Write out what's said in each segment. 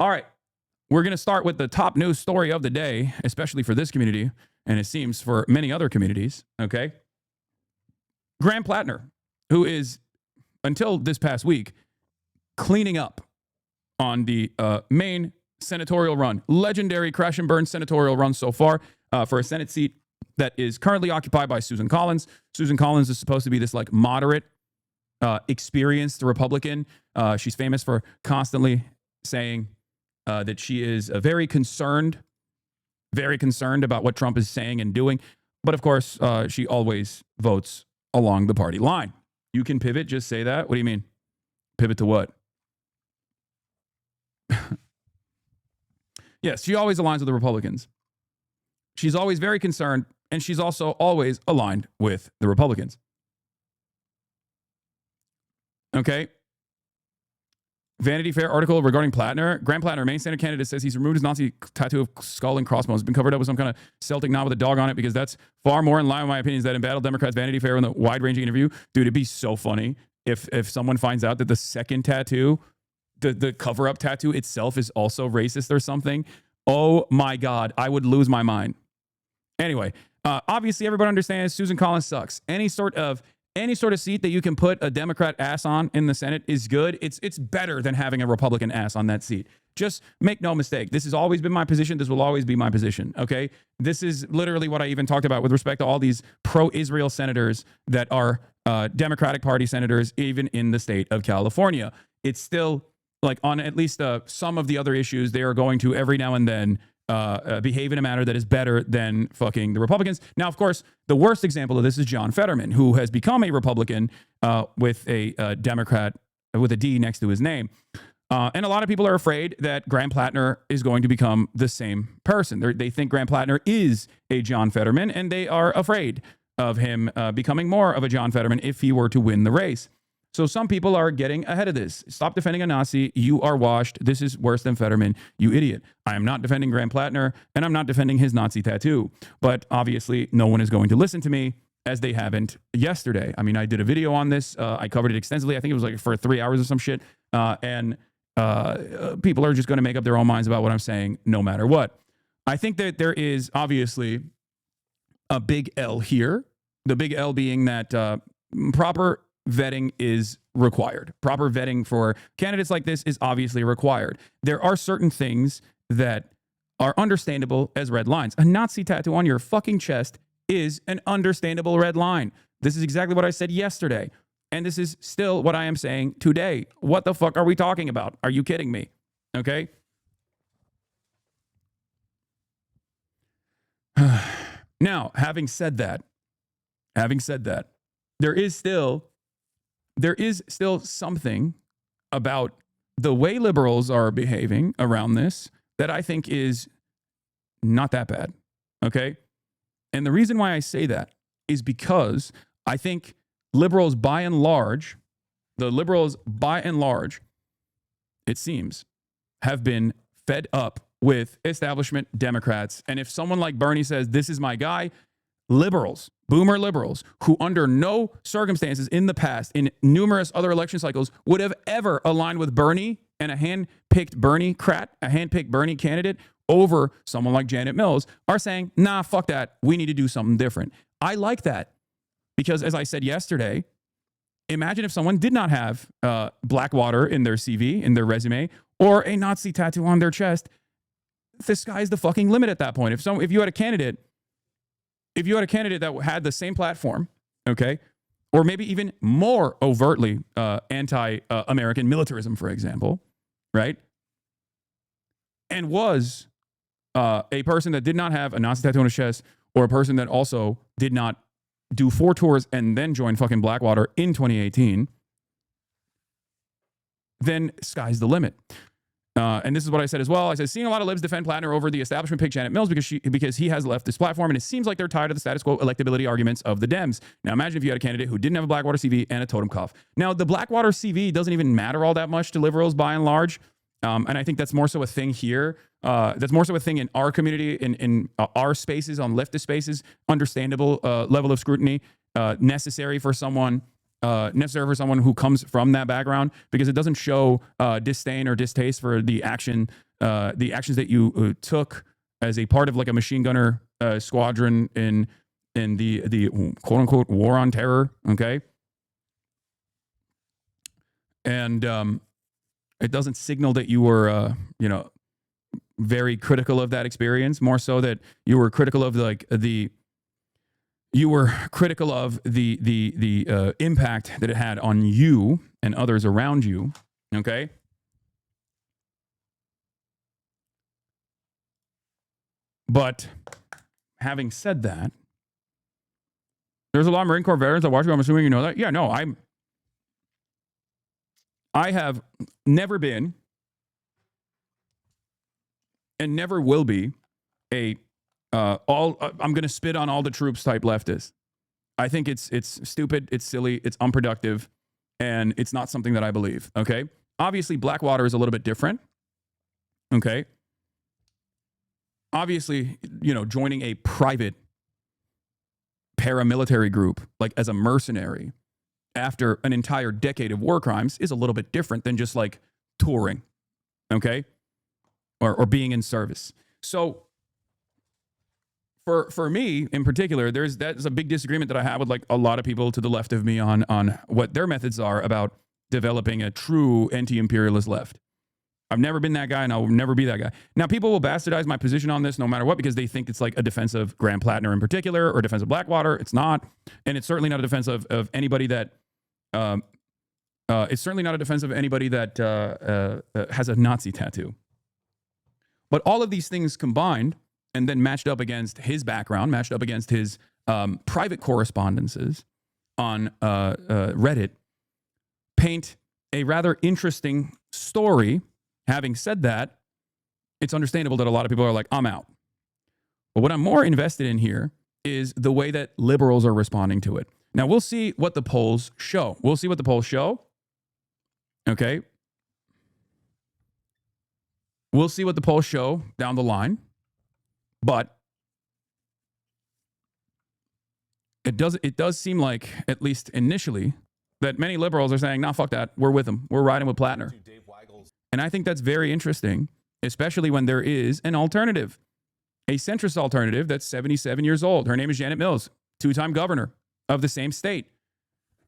All right. We're going to start with the top news story of the day, especially for this community, and it seems for many other communities, okay? Graham Plattner, who is, until this past week, cleaning up on the Maine senatorial run, legendary crash and burn senatorial run so far for a Senate seat that is currently occupied by Susan Collins. Susan Collins is supposed to be this like moderate, experienced Republican. She's famous for constantly saying that she is very concerned about what Trump is saying and doing. But of course, she always votes along the party line. You can pivot, just say that. What do you mean? Pivot to what? Yes, she always aligns with the Republicans. She's always very concerned, and she's also always aligned with the Republicans. Okay. Vanity Fair article regarding Plattner. Graham Plattner, Maine Senate candidate, says he's removed his Nazi tattoo of skull and crossbones. It's been covered up with some kind of Celtic knot with a dog on it because that's far more in line with my opinions that embattled Democrats. Vanity Fair in the wide-ranging interview. Dude, it'd be so funny if someone finds out that the second tattoo, the cover-up tattoo itself is also racist or something. Oh my God, I would lose my mind. Anyway, obviously everybody understands Susan Collins sucks. Any sort of seat that you can put a Democrat ass on in the Senate is good. It's better than having a Republican ass on that seat. Just make no mistake. This has always been my position. This will always be my position. Okay. This is literally what I even talked about with respect to all these pro-Israel senators that are Democratic Party senators, even in the state of California. It's still like on at least some of the other issues, they are going to every now and then behave in a manner that is better than fucking the Republicans. Now, of course, the worst example of this is John Fetterman, who has become a Republican with a Democrat with a D next to his name. And a lot of people are afraid that Graham Plattner is going to become the same person. They think Graham Plattner is a John Fetterman, and they are afraid of him becoming more of a John Fetterman if he were to win the race. So some people are getting ahead of this. Stop defending a Nazi. You are washed. This is worse than Fetterman, you idiot. I am not defending Graham Plattner, and I'm not defending his Nazi tattoo. But obviously, no one is going to listen to me, as they haven't yesterday. I mean, I did a video on this. I covered it extensively. I think it was like for 3 hours or some shit. And people are just going to make up their own minds about what I'm saying, no matter what. I think that there is obviously a big L here. The big L being that proper vetting is required. Proper vetting for candidates like this is obviously required. There are certain things that are understandable as red lines. A Nazi tattoo on your fucking chest is an understandable red line. This is exactly what I said yesterday. And this is still what I am saying today. What the fuck are we talking about? Are you kidding me? Okay. Now, having said that, there is still something about the way liberals are behaving around this that I think is not that bad. Okay. And the reason why I say that is because I think liberals by and large, it seems, have been fed up with establishment Democrats. And if someone like Bernie says, this is my guy, liberals, boomer liberals, who under no circumstances in the past, in numerous other election cycles, would have ever aligned with Bernie and a hand-picked Bernie candidate over someone like Janet Mills, are saying, nah, fuck that. We need to do something different. I like that because, as I said yesterday, imagine if someone did not have Blackwater in their CV, in their resume, or a Nazi tattoo on their chest. The sky's the fucking limit at that point. If you had a candidate that had the same platform, okay, or maybe even more overtly anti-American militarism, for example, right, and was a person that did not have a Nazi tattoo on his chest, or a person that also did not do 4 tours and then join fucking Blackwater in 2018, then sky's the limit. And this is what I said as well. I said, seeing a lot of libs defend Plattner over the establishment pick Janet Mills because he has left this platform, and it seems like they're tired of the status quo electability arguments of the Dems. Now, imagine if you had a candidate who didn't have a Blackwater CV and a totem cuff. Now, the Blackwater CV doesn't even matter all that much to liberals by and large. And I think that's more so a thing here. That's more so a thing in our community, in our spaces, on leftist spaces, understandable level of scrutiny necessary for someone who comes from that background, because it doesn't show disdain or distaste for the action the actions that you took as a part of like a machine gunner squadron in the quote unquote war on terror. Okay. And it doesn't signal that you were, very critical of that experience, more so that you were critical of the impact that it had on you and others around you. Okay. But having said that, there's a lot of Marine Corps veterans that watch you. I'm assuming you know that. Yeah, no, I have never been and never will be I'm going to spit on all the troops type leftist. I think it's stupid, it's silly, it's unproductive, and it's not something that I believe. Okay. Obviously, Blackwater is a little bit different. Okay. Obviously, joining a private paramilitary group, like as a mercenary, after an entire decade of war crimes is a little bit different than just like touring, okay? Or being in service. So for me in particular, that's a big disagreement that I have with like a lot of people to the left of me on what their methods are about developing a true anti-imperialist left. I've never been that guy, and I'll never be that guy. Now, people will bastardize my position on this no matter what, because they think it's like a defense of Graham Plattner in particular or defense of Blackwater. It's not. And it's certainly not a defense of anybody that has a Nazi tattoo. But all of these things combined and then matched up against his background, matched up against his private correspondences on Reddit, paint a rather interesting story. Having said that, it's understandable that a lot of people are like, I'm out. But what I'm more invested in here is the way that liberals are responding to it. Now, we'll see what the polls show. Okay. We'll see what the polls show down the line. But it does seem like, at least initially, that many liberals are saying, nah, fuck that. We're with him. We're riding with Plattner. And I think that's very interesting, especially when there is an alternative, a centrist alternative that's 77 years old. Her name is Janet Mills, two-time governor of the same state.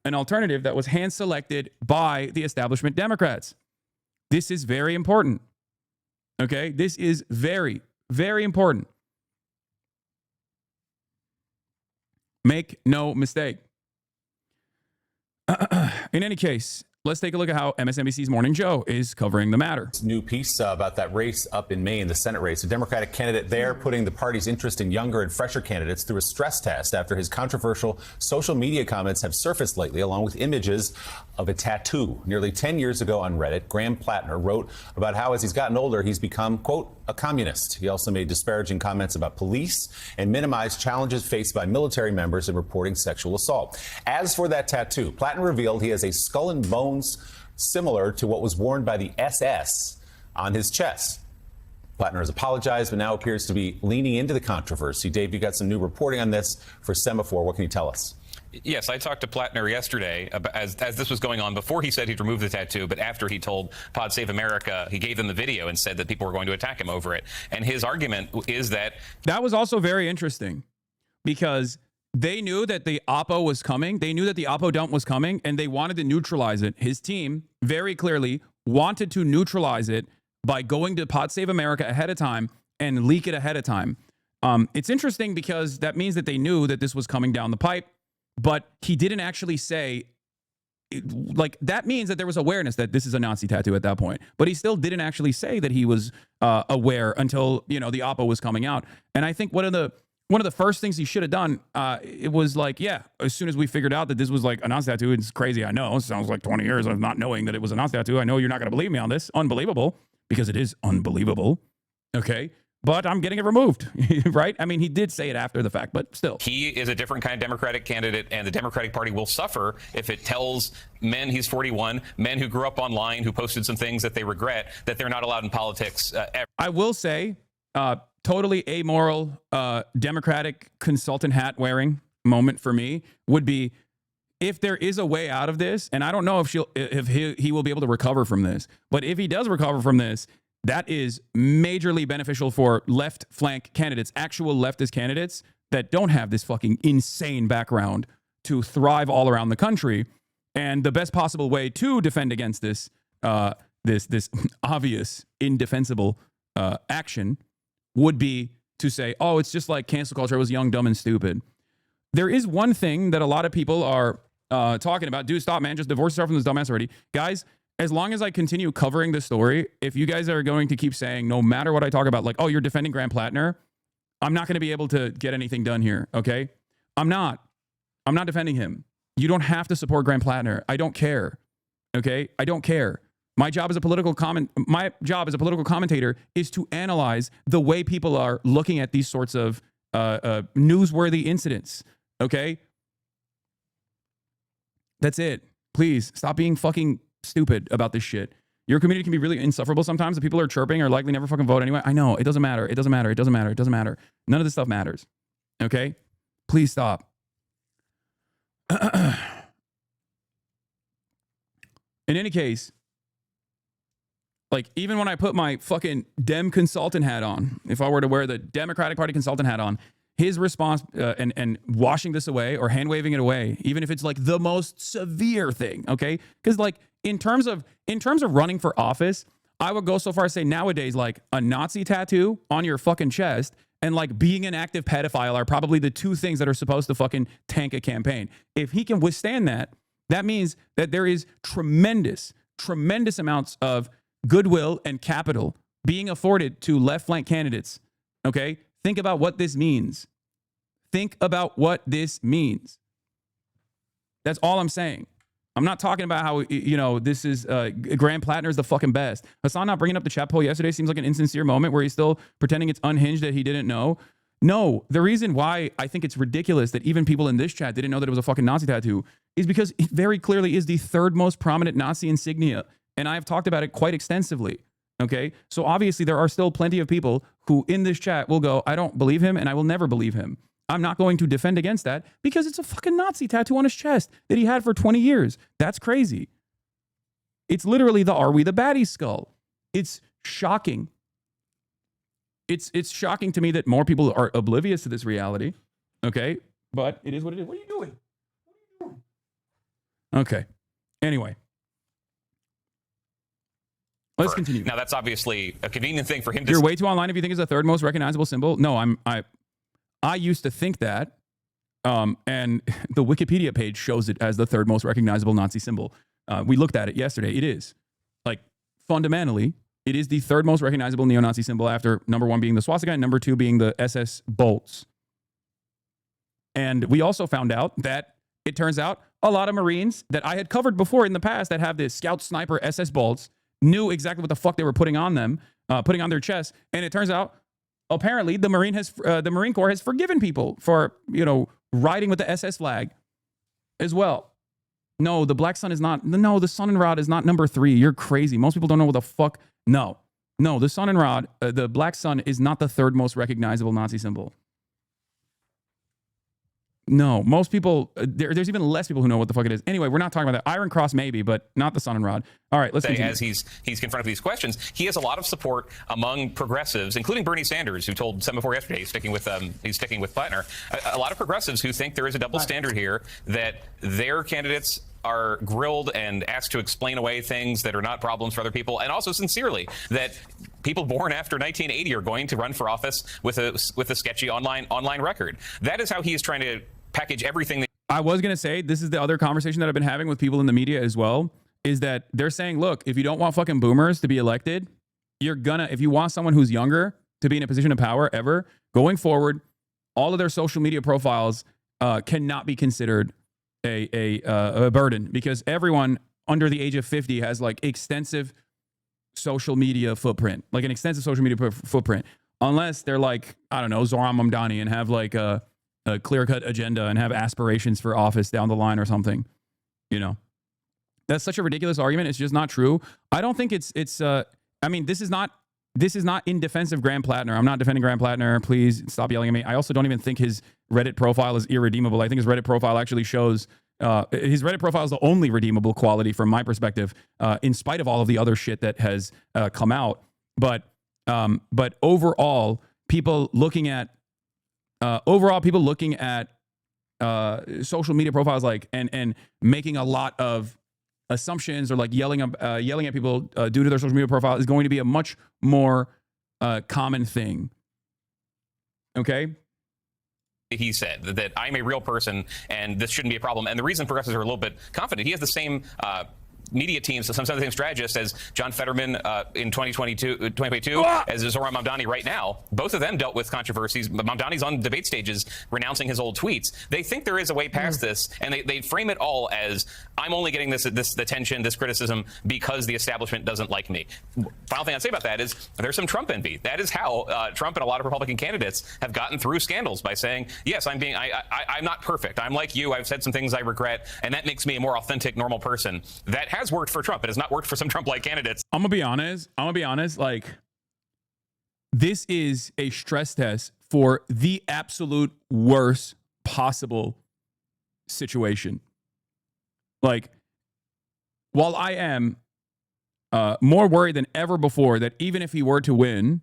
An alternative that was hand-selected by the establishment Democrats. This is very important. Okay? This is very, very important. Make no mistake. In any case, let's take a look at how MSNBC's Morning Joe is covering the matter. New piece about that race up in Maine, the Senate race. A Democratic candidate there putting the party's interest in younger and fresher candidates through a stress test after his controversial social media comments have surfaced lately, along with images of a tattoo. Nearly 10 years ago on Reddit, Graham Plattner wrote about how as he's gotten older, he's become, quote, a communist. He also made disparaging comments about police and minimized challenges faced by military members in reporting sexual assault. As for that tattoo, Plattner revealed he has a skull and bones similar to what was worn by the SS on his chest. Plattner has apologized, but now appears to be leaning into the controversy. Dave, you got some new reporting on this for Semaphore. What can you tell us? Yes, I talked to Plattner yesterday as this was going on, before he said he'd remove the tattoo, but after he told Pod Save America, he gave them the video and said that people were going to attack him over it. And his argument is that was also very interesting, because they knew that the Oppo was coming. They knew that the Oppo dump was coming, and they wanted to neutralize it. His team very clearly wanted to neutralize it by going to Pod Save America ahead of time and leak it ahead of time. It's interesting because that means that they knew that this was coming down the pipe. But he didn't actually say, like, that means that there was awareness that this is a Nazi tattoo at that point. But he still didn't actually say that he was aware until, the Oppo was coming out. And I think one of the first things he should have done, it was like, yeah, as soon as we figured out that this was like a Nazi tattoo, it's crazy, I know. It sounds like 20 years of not knowing that it was a Nazi tattoo. I know you're not going to believe me on this. Unbelievable, because it is unbelievable. Okay. But I'm getting it removed, right? I mean, he did say it after the fact, but still. He is a different kind of Democratic candidate, and the Democratic Party will suffer if it tells men, he's 41, men who grew up online, who posted some things that they regret, that they're not allowed in politics ever. I will say, totally amoral Democratic consultant hat wearing moment for me would be, if there is a way out of this, and I don't know if he will be able to recover from this, but if he does recover from this, that is majorly beneficial for left flank candidates, actual leftist candidates that don't have this fucking insane background to thrive all around the country. And the best possible way to defend against this this obvious indefensible action would be to say, oh, it's just like cancel culture. It was young, dumb, and stupid. There is one thing that a lot of people are talking about. Dude, stop, man. Just divorce yourself from this dumbass already. Guys, as long as I continue covering the story, if you guys are going to keep saying, no matter what I talk about, like, oh, you're defending Graham Plattner, I'm not going to be able to get anything done here, okay? I'm not defending him. You don't have to support Graham Plattner. I don't care, okay? I don't care. My job as a political commentator is to analyze the way people are looking at these sorts of newsworthy incidents, okay? That's it. Please stop being fucking stupid about this shit. Your community can be really insufferable sometimes. The people who are chirping are likely never fucking vote anyway. I know. It doesn't matter. It doesn't matter. It doesn't matter. It doesn't matter. None of this stuff matters. Okay? Please stop. In any case, like, even when I put my fucking Dem consultant hat on, if I were to wear the Democratic Party consultant hat on, his response and washing this away or hand waving it away, even if it's like the most severe thing, okay? Because like in terms of running for office, I would go so far as say nowadays, like a Nazi tattoo on your fucking chest and like being an active pedophile are probably the two things that are supposed to fucking tank a campaign. If he can withstand that, that means that there is tremendous amounts of goodwill and capital being afforded to left flank candidates, okay? Think about what this means. Think about what this means. That's all I'm saying. I'm not talking about how, you know, this is Graham Plattner is the fucking best. Hassan not bringing up the chat poll yesterday seems like an insincere moment where he's still pretending it's unhinged that he didn't know. No, the reason why I think it's ridiculous that even people in this chat didn't know that it was a fucking Nazi tattoo is because it very clearly is the third most prominent Nazi insignia. And I've talked about it quite extensively. Okay, so obviously there are still plenty of people who in this chat will go, I don't believe him and I will never believe him. I'm not going to defend against that because it's a fucking Nazi tattoo on his chest that he had for 20 years. That's crazy. It's literally the Are We the Baddies skull. It's shocking. It's shocking to me that more people are oblivious to this reality. Okay, but it is what it is. What are you doing? Okay, anyway. Let's continue. Now, that's obviously a convenient thing for him to... You're way too online if you think it's the third most recognizable symbol. No, I used to think that, and the Wikipedia page shows it as the third most recognizable Nazi symbol. We looked at it yesterday. It is. Like, fundamentally, it is the third most recognizable neo-Nazi symbol after number one being the swastika and number two being the SS bolts. And we also found out that it turns out a lot of Marines that I had covered before in the past that have the Scout Sniper SS bolts knew exactly what the fuck they were putting on them, putting on their chests. And it turns out, apparently, the Marine Corps has forgiven people for, you know, riding with the SS flag as well. No, the Black Sun is not. No, the Sonnenrad is not number 3. You're crazy. Most people don't know what the fuck. No, the Sonnenrad, the Black Sun is not the third most recognizable Nazi symbol. No, most people, there's even less people who know what the fuck it is. Anyway, we're not talking about that. Iron Cross maybe, but not the Sun and Rod. All right, let's continue. As he's confronted with these questions, he has a lot of support among progressives, including Bernie Sanders, who told Semaphore yesterday he's sticking with Plattner. A lot of progressives who think there is a double standard here, that their candidates are grilled and asked to explain away things that are not problems for other people, and also sincerely that people born after 1980 are going to run for office with a sketchy online record. That is how he is trying to package everything. I was going to say, this is the other conversation that I've been having with people in the media as well, is that they're saying, look, if you don't want fucking boomers to be elected, if you want someone who's younger to be in a position of power ever, going forward, all of their social media profiles cannot be considered a burden, because everyone under the age of 50 has like extensive social media footprint, like an extensive social media footprint, unless they're like, I don't know, Zoran Mamdani and have like a clear-cut agenda and have aspirations for office down the line or something. You know, that's such a ridiculous argument. It's just not true. I don't think it's I mean, this is not in defense of Graham Plattner. I'm not defending Graham Plattner. Please stop yelling at me. I also don't even think his Reddit profile is irredeemable. I think his Reddit profile actually shows his Reddit profile is the only redeemable quality from my perspective, in spite of all of the other shit that has come out. But overall, people looking at social media profiles like and making a lot of assumptions or like yelling at people due to their social media profile is going to be a much more common thing. Okay. He said that I'm a real person and this shouldn't be a problem. And the reason progressives are a little bit confident, he has the same media teams, some of the same strategists as John Fetterman in 2022, as Zohran Mamdani right now. Both of them dealt with controversies. Mamdani's on debate stages renouncing his old tweets. They think there is a way past this, and they frame it all as, I'm only getting this attention, this criticism, because the establishment doesn't like me. Final thing I'd say about that is there's some Trump envy. That is how Trump and a lot of Republican candidates have gotten through scandals, by saying, yes, I'm not perfect. I'm like you. I've said some things I regret, and that makes me a more authentic, normal person. That has worked for Trump. It has not worked for some Trump-like candidates. I'm gonna be honest. Like, this is a stress test for the absolute worst possible situation. Like, while I am more worried than ever before that even if he were to win,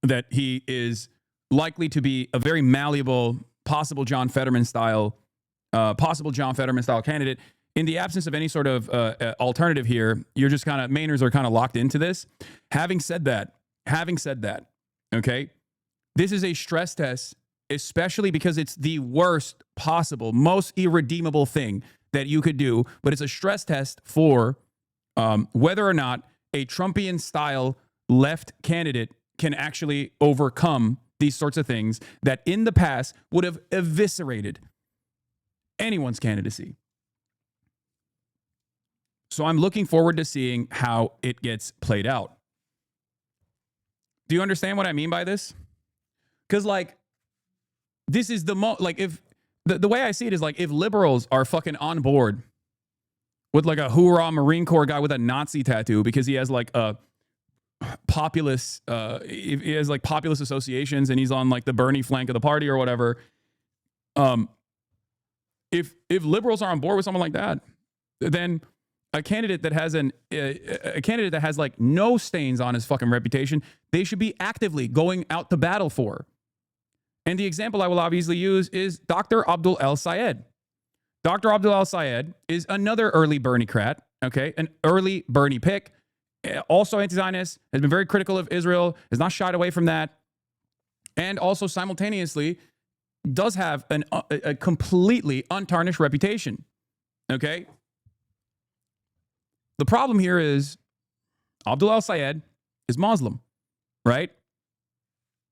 that he is likely to be a very malleable, possible John Fetterman style candidate. In the absence of any sort of alternative here, you're just kind of, Mainers are kind of locked into this. Having said that, okay, this is a stress test, especially because it's the worst possible, most irredeemable thing that you could do. But it's a stress test for whether or not a Trumpian style left candidate can actually overcome these sorts of things that in the past would have eviscerated anyone's candidacy. So I'm looking forward to seeing how it gets played out. Do you understand what I mean by this? Because, like, this is if the way I see it is, like, if liberals are fucking on board with like a hoorah Marine Corps guy with a Nazi tattoo because he has like a populist, he has like populist associations and he's on like the Bernie flank of the party or whatever. If liberals are on board with someone like that, then a candidate that has like no stains on his fucking reputation, they should be actively going out to battle for. And the example I will obviously use is Dr. Abdul El-Sayed. Dr. Abdul El-Sayed is another early Bernie-crat, okay, an early Bernie pick, also anti-Zionist, has been very critical of Israel, has not shied away from that, and also simultaneously does have a completely untarnished reputation, okay? The problem here is Abdul El-Sayed is Muslim, right?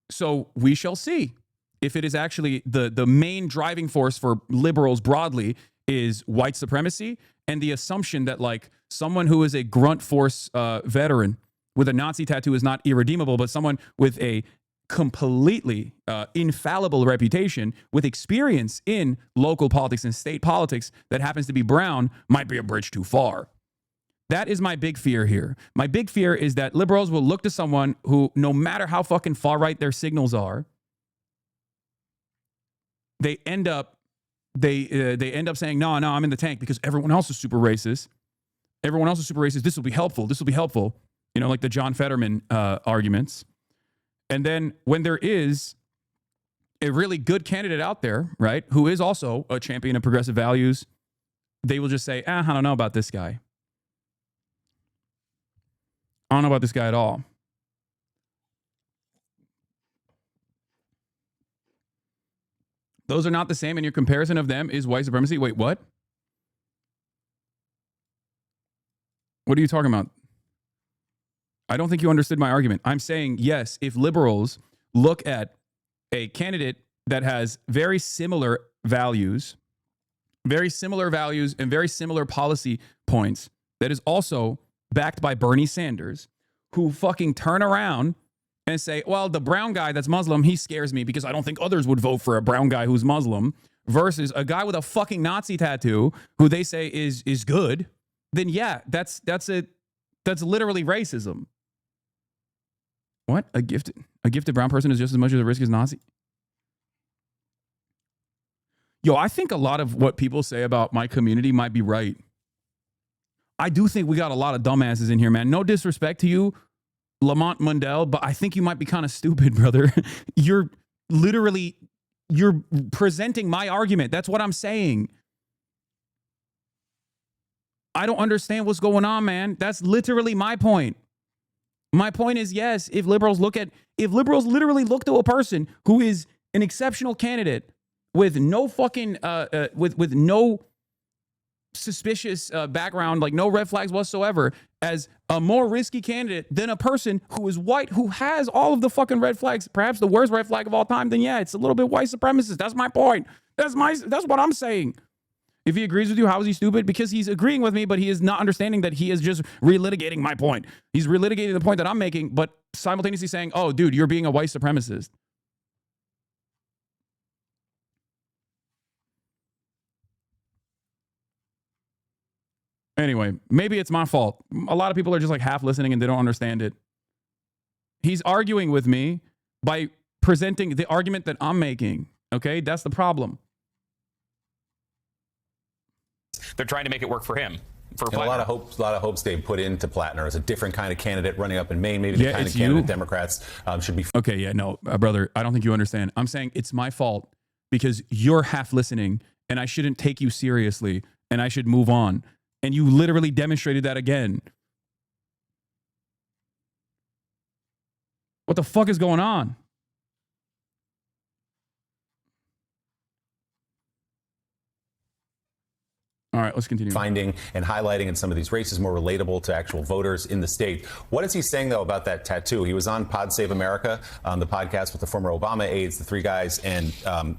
So we shall see if it is actually the main driving force for liberals broadly is white supremacy and the assumption that like someone who is a grunt force veteran with a Nazi tattoo is not irredeemable, but someone with a completely infallible reputation with experience in local politics and state politics that happens to be brown might be a bridge too far. That is my big fear here. My big fear is that liberals will look to someone who, no matter how fucking far right their signals are, they end up saying, no, I'm in the tank because everyone else is super racist. Everyone else is super racist. This will be helpful. This will be helpful. You know, like the John Fetterman arguments. And then when there is a really good candidate out there, right, who is also a champion of progressive values, they will just say, I don't know about this guy. I don't know about this guy at all. Those are not the same, and your comparison of them is white supremacy. Wait, what? What are you talking about? I don't think you understood my argument. I'm saying, yes, if liberals look at a candidate that has very similar values and very similar policy points, that is also backed by Bernie Sanders, who fucking turn around and say, well, the brown guy that's Muslim, he scares me because I don't think others would vote for a brown guy who's Muslim, versus a guy with a fucking Nazi tattoo who they say is good, then yeah, that's literally racism. What? A gifted brown person is just as much of a risk as Nazi? Yo, I think a lot of what people say about my community might be right. I do think we got a lot of dumbasses in here, man. No disrespect to you, Lamont Mundell, but I think you might be kind of stupid, brother. You're presenting my argument. That's what I'm saying. I don't understand what's going on, man. That's literally my point. My point is, yes, if liberals literally look to a person who is an exceptional candidate with no fucking with no suspicious background, like no red flags whatsoever, as a more risky candidate than a person who is white, who has all of the fucking red flags, perhaps the worst red flag of all time, then yeah, it's a little bit white supremacist. That's my point. That's what I'm saying. If he agrees with you, how is he stupid? Because he's agreeing with me, but he is not understanding that he is just relitigating my point. He's relitigating the point that I'm making, but simultaneously saying, oh, dude, you're being a white supremacist. Anyway, maybe it's my fault. A lot of people are just like half listening and they don't understand it. He's arguing with me by presenting the argument that I'm making. Okay, that's the problem. They're trying to make it work for him. And a lot of hopes they put into Plattner as a different kind of candidate running up in Maine. Maybe the kind of candidate Democrats should be. Okay, yeah, no, brother, I don't think you understand. I'm saying it's my fault because you're half listening and I shouldn't take you seriously and I should move on. And you literally demonstrated that again. What the fuck is going on? All right, let's continue. Finding and highlighting in some of these races more relatable to actual voters in the state. What is he saying, though, about that tattoo? He was on Pod Save America, the podcast with the former Obama aides, the three guys, and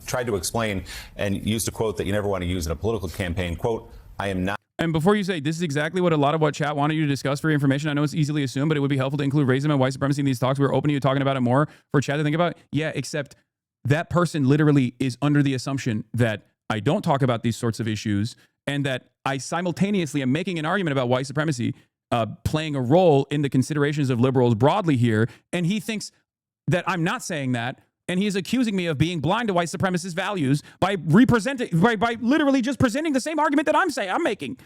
tried to explain and used a quote that you never want to use in a political campaign. Quote, I am not. And before you say, this is exactly what a lot of what chat wanted you to discuss for your information. I know it's easily assumed, but it would be helpful to include racism and white supremacy in these talks. We're open to you talking about it more for chat to think about. Yeah, except that person literally is under the assumption that I don't talk about these sorts of issues and that I simultaneously am making an argument about white supremacy playing a role in the considerations of liberals broadly here. And he thinks that I'm not saying that. And he is accusing me of being blind to white supremacist values by by literally just presenting the same argument that I'm making.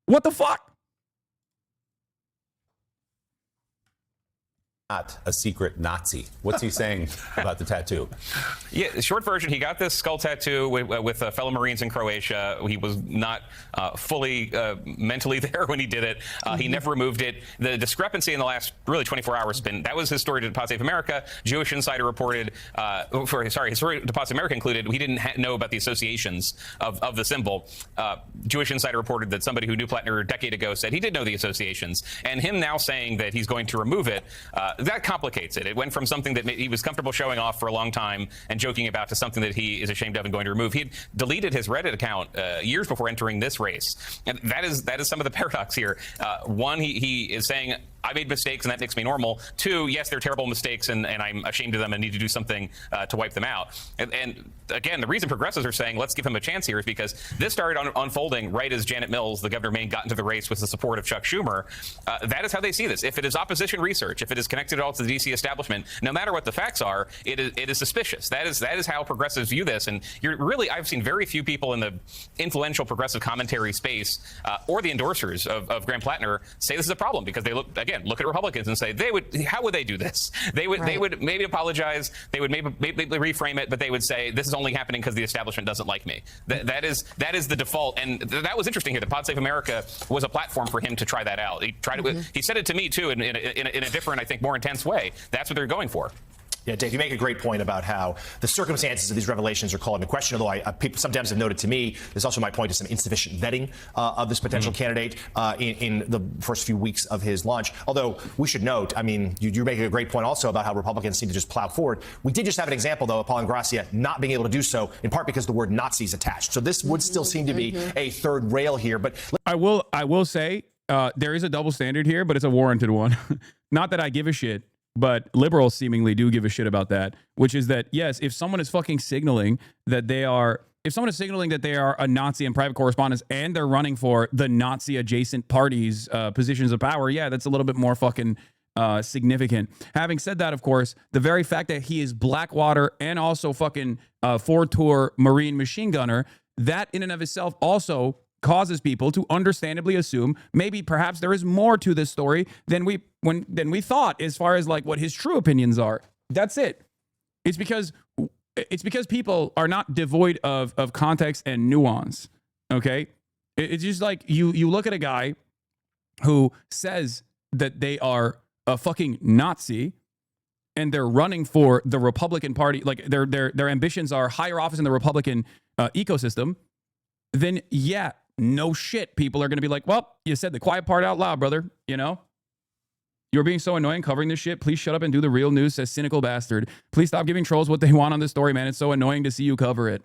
What the fuck? Not a secret Nazi. What's he saying about the tattoo? Yeah, short version, he got this skull tattoo with fellow Marines in Croatia. He was not fully mentally there when he did it. He never removed it. The discrepancy in the last really 24 hours has been, that was his story to Pod Save America. Jewish Insider reported, his story to Pod Save America included, he didn't know about the associations of the symbol. Jewish Insider reported that somebody who knew Plattner a decade ago said he did know the associations. And him now saying that he's going to remove it, that complicates it. It went from something that he was comfortable showing off for a long time and joking about to something that he is ashamed of and going to remove. He had deleted his Reddit account years before entering this race. And that is some of the paradox here. One, he is saying, I made mistakes and that makes me normal. Two, yes, they're terrible mistakes and I'm ashamed of them and need to do something to wipe them out. And again, the reason progressives are saying, let's give him a chance here is because this started unfolding right as Janet Mills, the governor of Maine, got into the race with the support of Chuck Schumer. That is how they see this. If it is opposition research, if it is connected at all to the DC establishment, no matter what the facts are, it is suspicious. That is how progressives view this. And I've seen very few people in the influential progressive commentary space or the endorsers of Graham Plattner say this is a problem because they look at Republicans and say how would they do this? They would maybe apologize. They would maybe reframe it, but they would say this is only happening because the establishment doesn't like me. That is the default. And that was interesting here. The Pod Save America was a platform for him to try that out. He said it to me too in a different, I think, more intense way. That's what they're going for. Yeah, Dave, you make a great point about how the circumstances of these revelations are called into question, although people sometimes have noted to me, this also might point to some insufficient vetting of this potential candidate in the first few weeks of his launch. Although we should note, I mean, you're making a great point also about how Republicans seem to just plow forward. We did just have an example, though, of Paul Ingrassia not being able to do so, in part because the word Nazi is attached. So this would still seem to be a third rail here. But I will say there is a double standard here, but it's a warranted one. Not that I give a shit. But liberals seemingly do give a shit about that, which is that, yes, if someone is fucking signaling that they are a Nazi in private correspondence and they're running for the Nazi adjacent parties' positions of power, yeah, that's a little bit more fucking significant. Having said that, of course, the very fact that he is Blackwater and also fucking 4-tour Marine machine gunner, that in and of itself also causes people to understandably assume maybe perhaps there is more to this story than we thought as far as like what his true opinions are. That's it. It's because people are not devoid of context and nuance. Okay? It's just like you look at a guy who says that they are a fucking Nazi and they're running for the Republican Party, like their ambitions are higher office in the Republican ecosystem, then yeah, no shit, people are going to be like, well, you said the quiet part out loud, brother. You know, you're being so annoying covering this shit. Please shut up and do the real news, says cynical bastard. Please stop giving trolls what they want on this story, man. It's so annoying to see you cover it.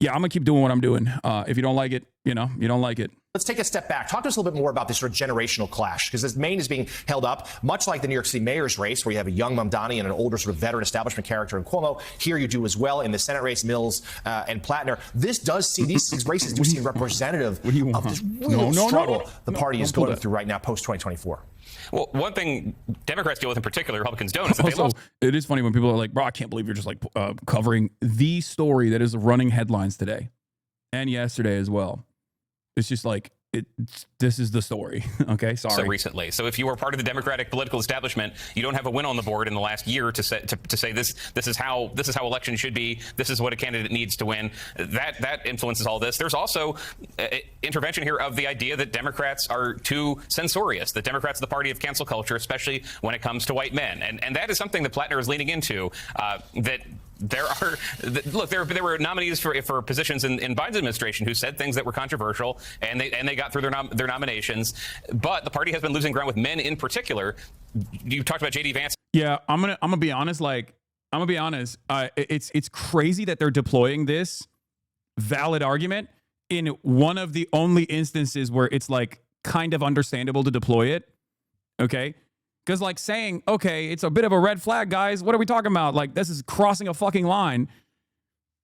Yeah, I'm going to keep doing what I'm doing. If you don't like it, you know, you don't like it. Let's take a step back. Talk to us a little bit more about this sort of generational clash, because this Maine is being held up, much like the New York City mayor's race, where you have a young Mamdani and an older sort of veteran establishment character in Cuomo. Here you do as well in the Senate race, Mills and Plattner. This does see, these races do seem representative of this real struggle the party is going through right now, post-2024. Well, one thing Democrats deal with in particular, Republicans don't, is that Also, it is funny when people are like, bro, I can't believe you're just like covering the story that is running headlines today and yesterday as well. It's just like, this is the story. Okay, sorry. So recently. So if you were part of the Democratic political establishment, you don't have a win on the board in the last year to say this is how elections should be. This is what a candidate needs to win. That influences all this. There's also intervention here of the idea that Democrats are too censorious. That Democrats are the party of cancel culture, especially when it comes to white men. And that is something that Plattner is leaning into. There were nominees for positions in Biden's administration who said things that were controversial, and they got through their nominations. But the party has been losing ground with men in particular. You talked about J.D. Vance. Yeah, I'm gonna be honest. It's crazy that they're deploying this valid argument in one of the only instances where it's like kind of understandable to deploy it. Okay. Because like saying, okay, it's a bit of a red flag, guys. What are we talking about? Like, this is crossing a fucking line.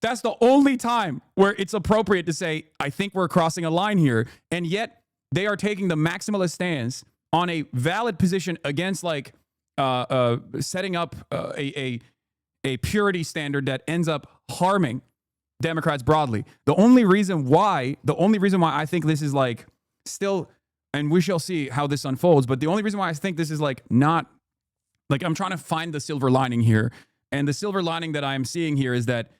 That's the only time where it's appropriate to say, I think we're crossing a line here. And yet they are taking the maximalist stance on a valid position against like setting up a purity standard that ends up harming Democrats broadly. The only reason why I think this is like still, and we shall see how this unfolds, but the only reason why I think this is like not, like I'm trying to find the silver lining here. And the silver lining that I'm seeing here is that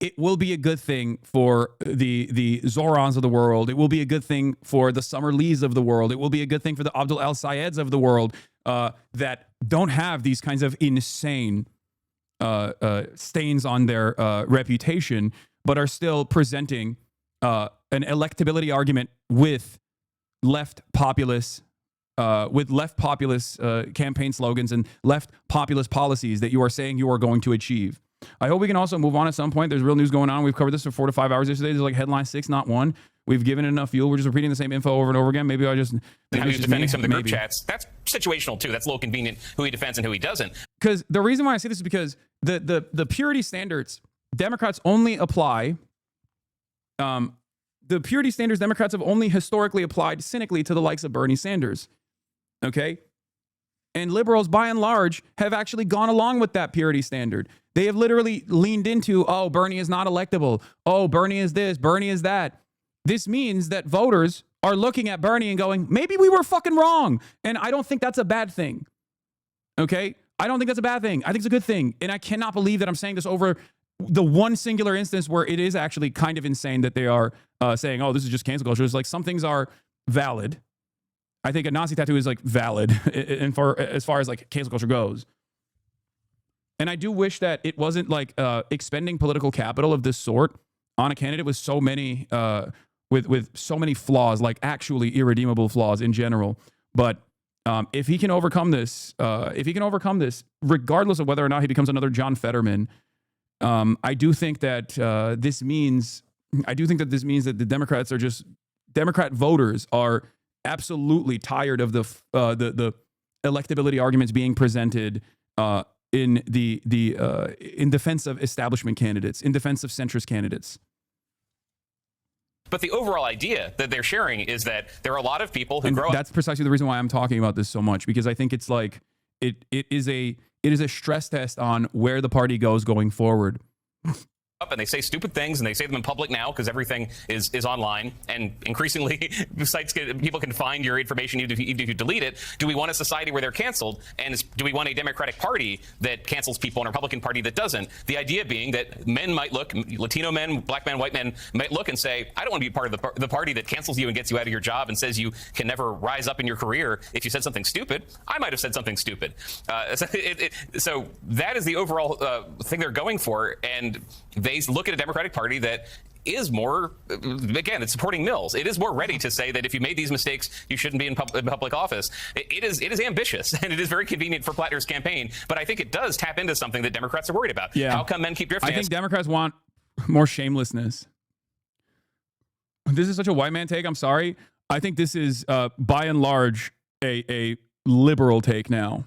it will be a good thing for the Zorons of the world. It will be a good thing for the Summer Lees of the world. It will be a good thing for the Abdul El Sayeds of the world that don't have these kinds of insane stains on their reputation, but are still presenting an electability argument with left populist campaign slogans and left populist policies that you are saying you are going to achieve. I hope we can also move on at some point. There's real news going on. We've covered this for 4 to 5 hours yesterday. There's like headline 6, not 1. We've given it enough fuel. We're just repeating the same info over and over again. Maybe he's defending some of the group chats. That's situational too. That's a little convenient who he defends and who he doesn't. Because the reason why I say this is because the purity standards Democrats only apply. The purity standards Democrats have only historically applied cynically to the likes of Bernie Sanders. Okay? And liberals, by and large, have actually gone along with that purity standard. They have literally leaned into, oh, Bernie is not electable. Oh, Bernie is this, Bernie is that. This means that voters are looking at Bernie and going, maybe we were fucking wrong. And I don't think that's a bad thing. Okay? I don't think that's a bad thing. I think it's a good thing. And I cannot believe that I'm saying this over the one singular instance where it is actually kind of insane that they are saying, oh, this is just cancel culture. It's like some things are valid. I think a Nazi tattoo is like valid and as far as like cancel culture goes. And I do wish that it wasn't like expending political capital of this sort on a candidate with so many with so many flaws, like actually irredeemable flaws in general. But if he can overcome this, regardless of whether or not he becomes another John Fetterman, I do think that this means that the Democrat voters are absolutely tired of the electability arguments being presented in defense of establishment candidates, in defense of centrist candidates. But the overall idea that they're sharing is that there are a lot of people who grow up. That's precisely the reason why I'm talking about this so much, because I think it's like it is a stress test on where the party goes going forward. up and they say stupid things and they say them in public now because everything is online and increasingly people can find your information even if you delete it. Do we want a society where they're canceled? And do we want a Democratic Party that cancels people and a Republican Party that doesn't? The idea being that men might look, Latino men, black men, white men might look and say, I don't want to be part of the party that cancels you and gets you out of your job and says you can never rise up in your career if you said something stupid. I might have said something stupid. So that is the overall thing they're going for. And they look at a Democratic Party that is more, again, it's supporting Mills. It is more ready to say that if you made these mistakes, you shouldn't be in public office. It is ambitious, and it is very convenient for Plattner's campaign. But I think it does tap into something that Democrats are worried about. Yeah. How come men keep drifting? I think Democrats want more shamelessness. This is such a white man take. I'm sorry. I think this is, by and large, a liberal take now.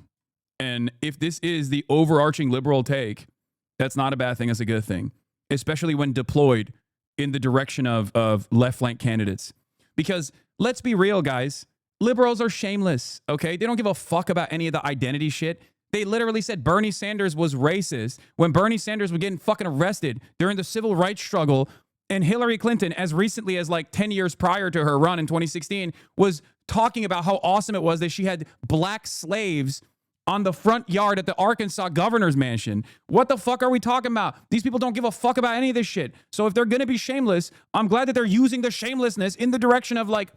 And if this is the overarching liberal take, that's not a bad thing. That's a good thing, especially when deployed in the direction of left flank candidates. Because let's be real, guys. Liberals are shameless, okay? They don't give a fuck about any of the identity shit. They literally said Bernie Sanders was racist when Bernie Sanders was getting fucking arrested during the civil rights struggle. And Hillary Clinton, as recently as like 10 years prior to her run in 2016, was talking about how awesome it was that she had black slaves on the front yard at the Arkansas governor's mansion. What the fuck are we talking about? These people don't give a fuck about any of this shit. So if they're going to be shameless, I'm glad that they're using the shamelessness in the direction of like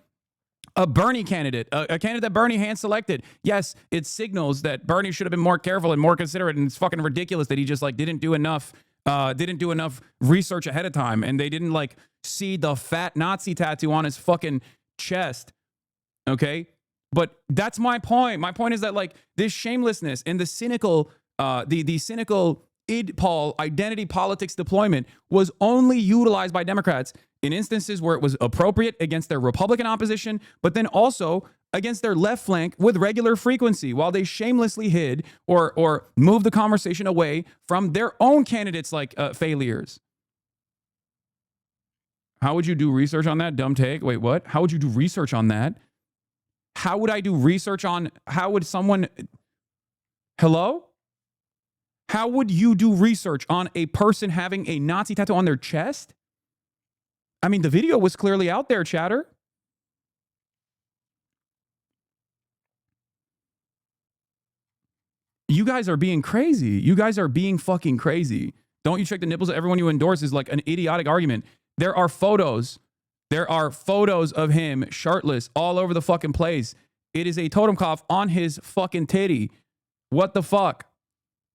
a Bernie candidate, a candidate that Bernie hand selected. Yes, it signals that Bernie should have been more careful and more considerate. And it's fucking ridiculous that he just like didn't do enough research ahead of time. And they didn't like see the fat Nazi tattoo on his fucking chest. Okay. But that's my point. My point is that like this shamelessness and the cynical, the cynical id-pol identity politics deployment was only utilized by Democrats in instances where it was appropriate against their Republican opposition, but then also against their left flank with regular frequency, while they shamelessly hid or moved the conversation away from their own candidates like failures. How would you do research on that? Dumb take. Wait, what? How would you do research on that? How would I do research on, how would someone, hello? How would you do research on a person having a Nazi tattoo on their chest? I mean, the video was clearly out there, chatter. You guys are being crazy. You guys are being fucking crazy. Don't you check the nipples of everyone you endorse is like an idiotic argument. There are photos of him shirtless all over the fucking place. It is a totem cough on his fucking titty. What the fuck?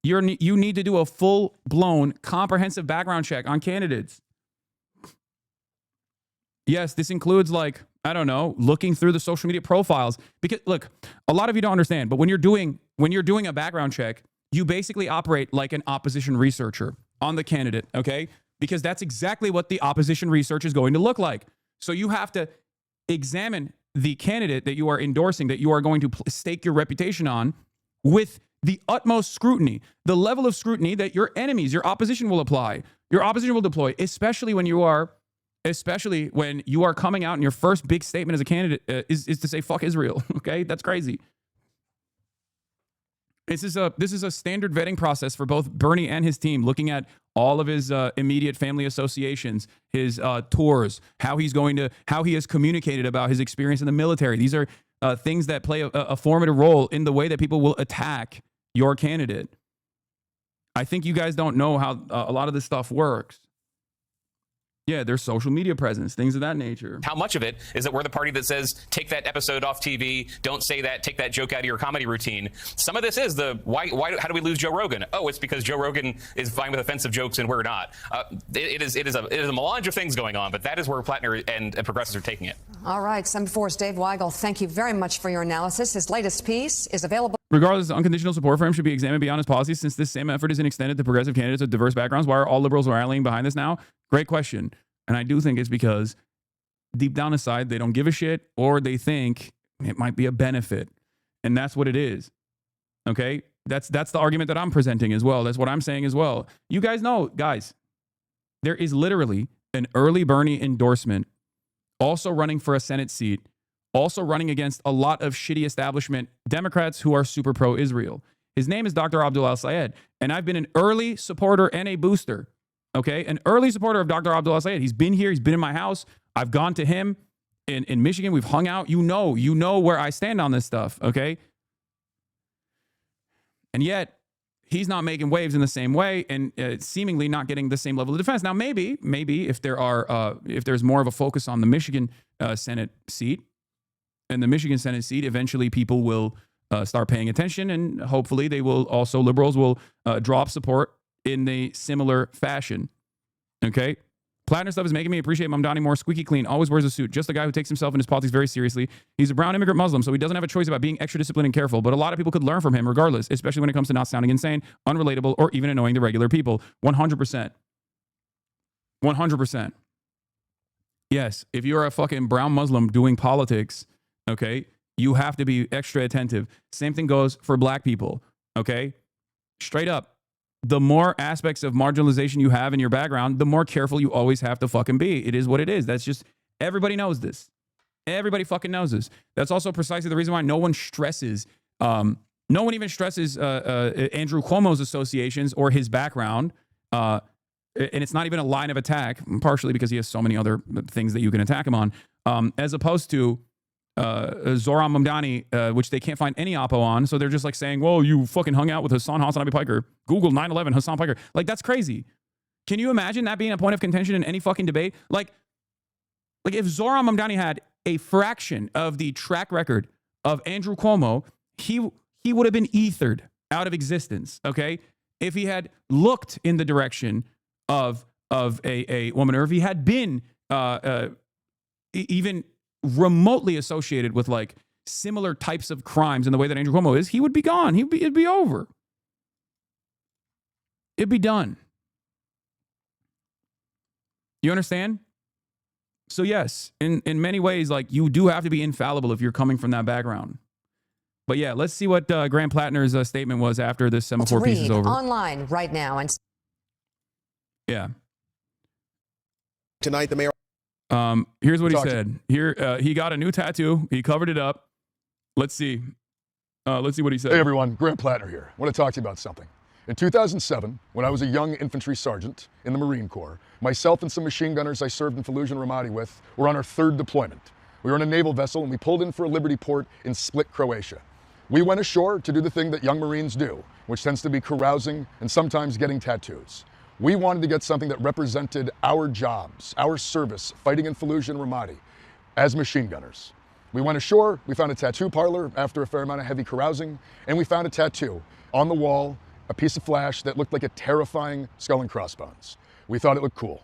You need to do a full-blown comprehensive background check on candidates. Yes, this includes like, I don't know, looking through the social media profiles. Because look, a lot of you don't understand, but when you're doing a background check, you basically operate like an opposition researcher on the candidate, okay? Because that's exactly what the opposition research is going to look like. So you have to examine the candidate that you are endorsing, that you are going to stake your reputation on, with the utmost scrutiny, the level of scrutiny that your enemies, your opposition will apply, your opposition will deploy, especially when you are coming out and your first big statement as a candidate is to say, fuck Israel. Okay. That's crazy. This is a standard vetting process for both Bernie and his team, looking at all of his immediate family associations, his tours, how he has communicated about his experience in the military. These are things that play a formative role in the way that people will attack your candidate. I think you guys don't know how a lot of this stuff works. Yeah, their social media presence, things of that nature. How much of it is that we're the party that says, take that episode off TV, don't say that, take that joke out of your comedy routine? Some of this is why how do we lose Joe Rogan? Oh, it's because Joe Rogan is fine with offensive jokes and we're not. It is a melange of things going on, but that is where Plattner and progressives are taking it. All right, 7-4's Dave Weigel, thank you very much for your analysis. His latest piece is available. Regardless, unconditional support for him should be examined beyond his policies. Since this same effort isn't extended to progressive candidates of diverse backgrounds, why are all liberals rallying behind this now? Great question. And I do think it's because deep down inside, they don't give a shit, or they think it might be a benefit. And that's what it is. Okay? That's the argument that I'm presenting as well. That's what I'm saying as well. You guys know, guys, there is literally an early Bernie endorsement, also running for a Senate seat, also running against a lot of shitty establishment Democrats who are super pro-Israel. His name is Dr. Abdul Al-Sayed, and I've been an early supporter and a booster Okay, an early supporter of Dr. Abdullah Sayed. He's been here. He's been in my house. I've gone to him in Michigan. We've hung out. You know where I stand on this stuff. Okay, and yet he's not making waves in the same way, and seemingly not getting the same level of defense. Now, maybe if there's more of a focus on the Michigan Senate seat and the Michigan Senate seat, eventually people will start paying attention, and hopefully liberals will drop support in a similar fashion. Okay. Plattner stuff is making me appreciate Mamdani more. Squeaky clean, always wears a suit. Just a guy who takes himself and his politics very seriously. He's a brown immigrant Muslim, so he doesn't have a choice about being extra disciplined and careful. But a lot of people could learn from him regardless, especially when it comes to not sounding insane, unrelatable, or even annoying the regular people. 100%. 100%. Yes, if you're a fucking brown Muslim doing politics, okay, you have to be extra attentive. Same thing goes for black people, okay? Straight up. The more aspects of marginalization you have in your background, the more careful you always have to fucking be. It is what it is. That's just, everybody knows this. Everybody fucking knows this. That's also precisely the reason why no one stresses, no one even stresses Andrew Cuomo's associations or his background. And it's not even a line of attack, partially because he has so many other things that you can attack him on, as opposed to Zohran Mamdani, which they can't find any oppo on. So they're just like saying, well, you fucking hung out with Hassan Abi Piker. Google 9/11 Hassan Piker. Like, that's crazy. Can you imagine that being a point of contention in any fucking debate? Like if Zohran Mamdani had a fraction of the track record of Andrew Cuomo, he would have been ethered out of existence. Okay. If he had looked in the direction of a woman, or if he had been even remotely associated with like similar types of crimes in the way that Andrew Cuomo is, he would be gone. It'd be over. It'd be done. You understand? So yes, in many ways, like, you do have to be infallible if you're coming from that background. But yeah, let's see what Graham Plattner's statement was after this semaphore piece is over. Online right now. And yeah. Tonight, the mayor. Here's what he said. Here, he got a new tattoo. He covered it up. Let's see. Let's see what he said. Hey everyone, Graham Plattner here. I want to talk to you about something. In 2007, when I was a young infantry sergeant in the Marine Corps, myself and some machine gunners I served in Fallujah and Ramadi with were on our third deployment. We were on a naval vessel and we pulled in for a Liberty port in Split, Croatia. We went ashore to do the thing that young Marines do, which tends to be carousing and sometimes getting tattoos. We wanted to get something that represented our jobs, our service, fighting in Fallujah and Ramadi as machine gunners. We went ashore, we found a tattoo parlor after a fair amount of heavy carousing, and we found a tattoo on the wall, a piece of flash that looked like a terrifying skull and crossbones. We thought it looked cool,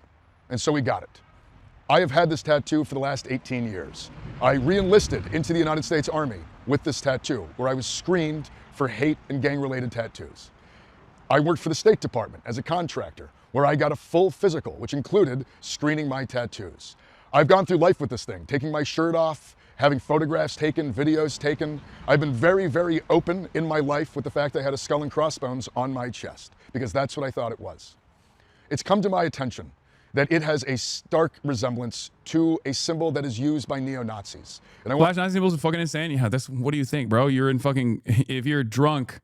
and so we got it. I have had this tattoo for the last 18 years. I re-enlisted into the United States Army with this tattoo, where I was screened for hate and gang-related tattoos. I worked for the State Department as a contractor, where I got a full physical, which included screening my tattoos. I've gone through life with this thing, taking my shirt off, having photographs taken, videos taken. I've been very, very open in my life with the fact I had a skull and crossbones on my chest, because that's what I thought it was. It's come to my attention that it has a stark resemblance to a symbol that is used by neo-Nazis. And Flash Nazi symbols are fucking insane. Yeah, what do you think, bro? You're in fucking, if you're drunk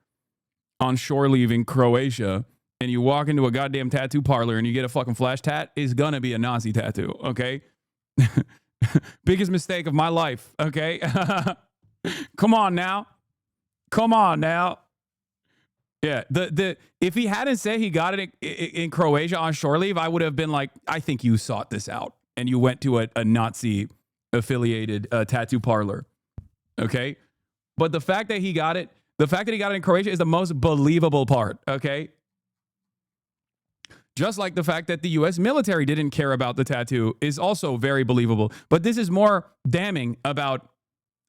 on shore leave in Croatia and you walk into a goddamn tattoo parlor and you get a fucking flash tat, it's gonna be a Nazi tattoo, okay? Biggest mistake of my life, okay? Come on now. Yeah, if he hadn't said he got it in Croatia on shore leave, I would have been like, I think you sought this out and you went to a Nazi affiliated tattoo parlor, okay? But the fact that he got it in Croatia is the most believable part, okay? Just like the fact that the U.S. military didn't care about the tattoo is also very believable. But this is more damning about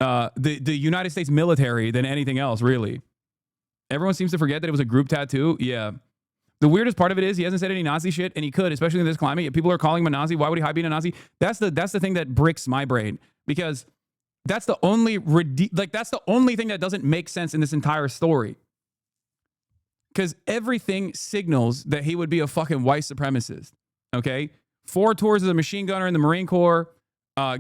the United States military than anything else, really. Everyone seems to forget that it was a group tattoo. Yeah. The weirdest part of it is he hasn't said any Nazi shit, and he could, especially in this climate. People are calling him a Nazi. Why would he hide being a Nazi? That's the thing that bricks my brain, because that's the only thing that doesn't make sense in this entire story. Because everything signals that he would be a fucking white supremacist, okay? 4 tours as a machine gunner in the Marine Corps,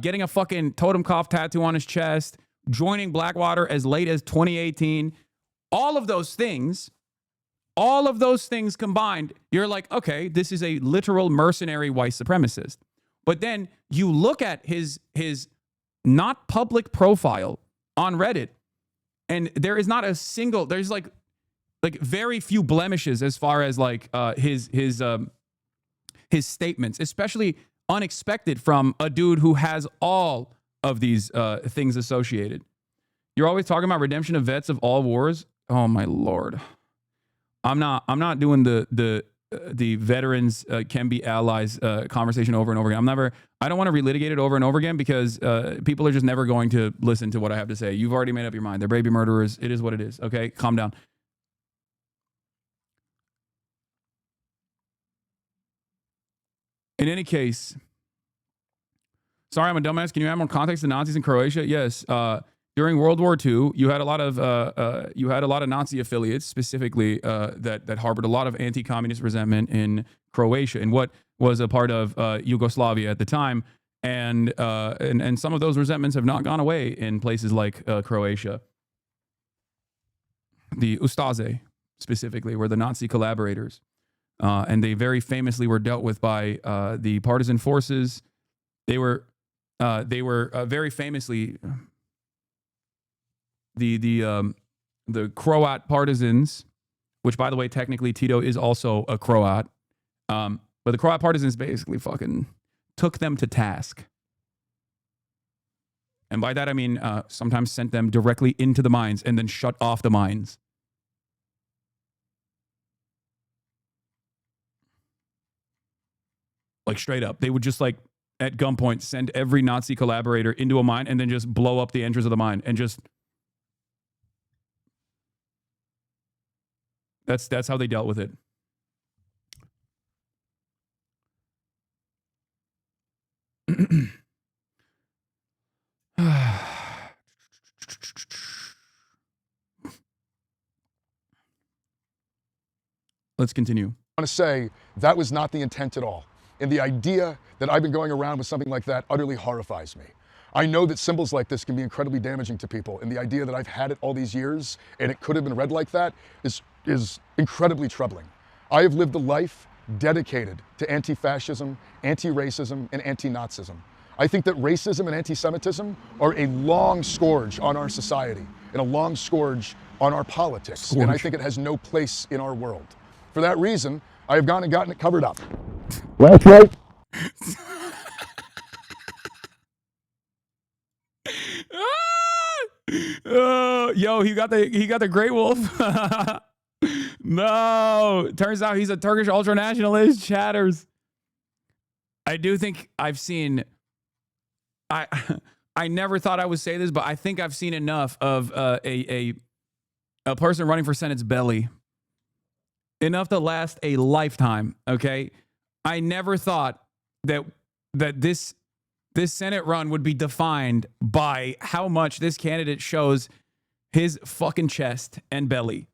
getting a fucking Totenkopf tattoo on his chest, joining Blackwater as late as 2018. All of those things All of those things combined, you're like, okay, this is a literal mercenary white supremacist. But then you look at his not public profile on Reddit, and there is not a single, there's like very few blemishes as far as like his statements, especially unexpected from a dude who has all of these things associated. You're always talking about redemption of vets of all wars. Oh my Lord. I'm not doing the veterans can be allies conversation over and over again. I don't want to relitigate it over and over again because people are just never going to listen to what I have to say. You've already made up your mind. They're baby murderers. It is what it is. Okay, calm down. In any case, sorry, I'm a dumbass. Can you add more context to Nazis in Croatia? Yes. During World War II, you had a lot of Nazi affiliates, specifically that harbored a lot of anti-communist resentment in Croatia, and what was a part of Yugoslavia at the time, and some of those resentments have not gone away in places like Croatia. The Ustaze, specifically, were the Nazi collaborators, and they very famously were dealt with by the partisan forces. They were very famously the Croat partisans, which, by the way, technically Tito is also a Croat. But the Croat partisans basically fucking took them to task. And by that, I mean sometimes sent them directly into the mines and then shut off the mines. Like straight up. They would just like at gunpoint send every Nazi collaborator into a mine and then just blow up the entrance of the mine and just... That's how they dealt with it. Let's continue. I want to say that was not the intent at all. And the idea that I've been going around with something like that utterly horrifies me. I know that symbols like this can be incredibly damaging to people, and the idea that I've had it all these years and it could have been read like that is incredibly troubling. I have lived a life dedicated to anti-fascism, anti-racism, and anti-Nazism. I think that racism and anti-Semitism are a long scourge on our society and a long scourge on our politics, and I think it has no place in our world. For that reason, I have gone and gotten it covered up. Last night. Yo, he got the Grey Wolf. No, turns out he's a Turkish ultranationalist. Chatters. I do think I've seen. I never thought I would say this, but I think I've seen enough of a person running for Senate's belly. Enough to last a lifetime. Okay, I never thought that this Senate run would be defined by how much this candidate shows his fucking chest and belly.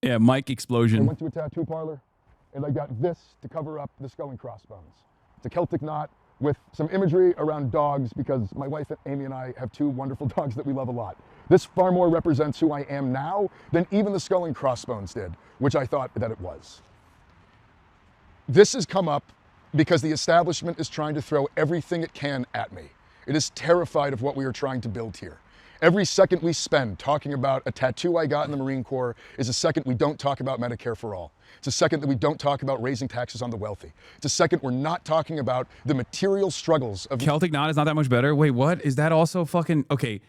Yeah, mic explosion. I went to a tattoo parlor and I got this to cover up the skull and crossbones. It's a Celtic knot with some imagery around dogs because my wife Amy and I have two wonderful dogs that we love a lot. This far more represents who I am now than even the skull and crossbones did, which I thought that it was. This has come up because the establishment is trying to throw everything it can at me. It is terrified of what we are trying to build here. Every second we spend talking about a tattoo I got in the Marine Corps is a second we don't talk about Medicare for all. It's a second that we don't talk about raising taxes on the wealthy. It's a second we're not talking about the material struggles of... Celtic knot is not that much better? Wait, what? Is that also fucking... Okay,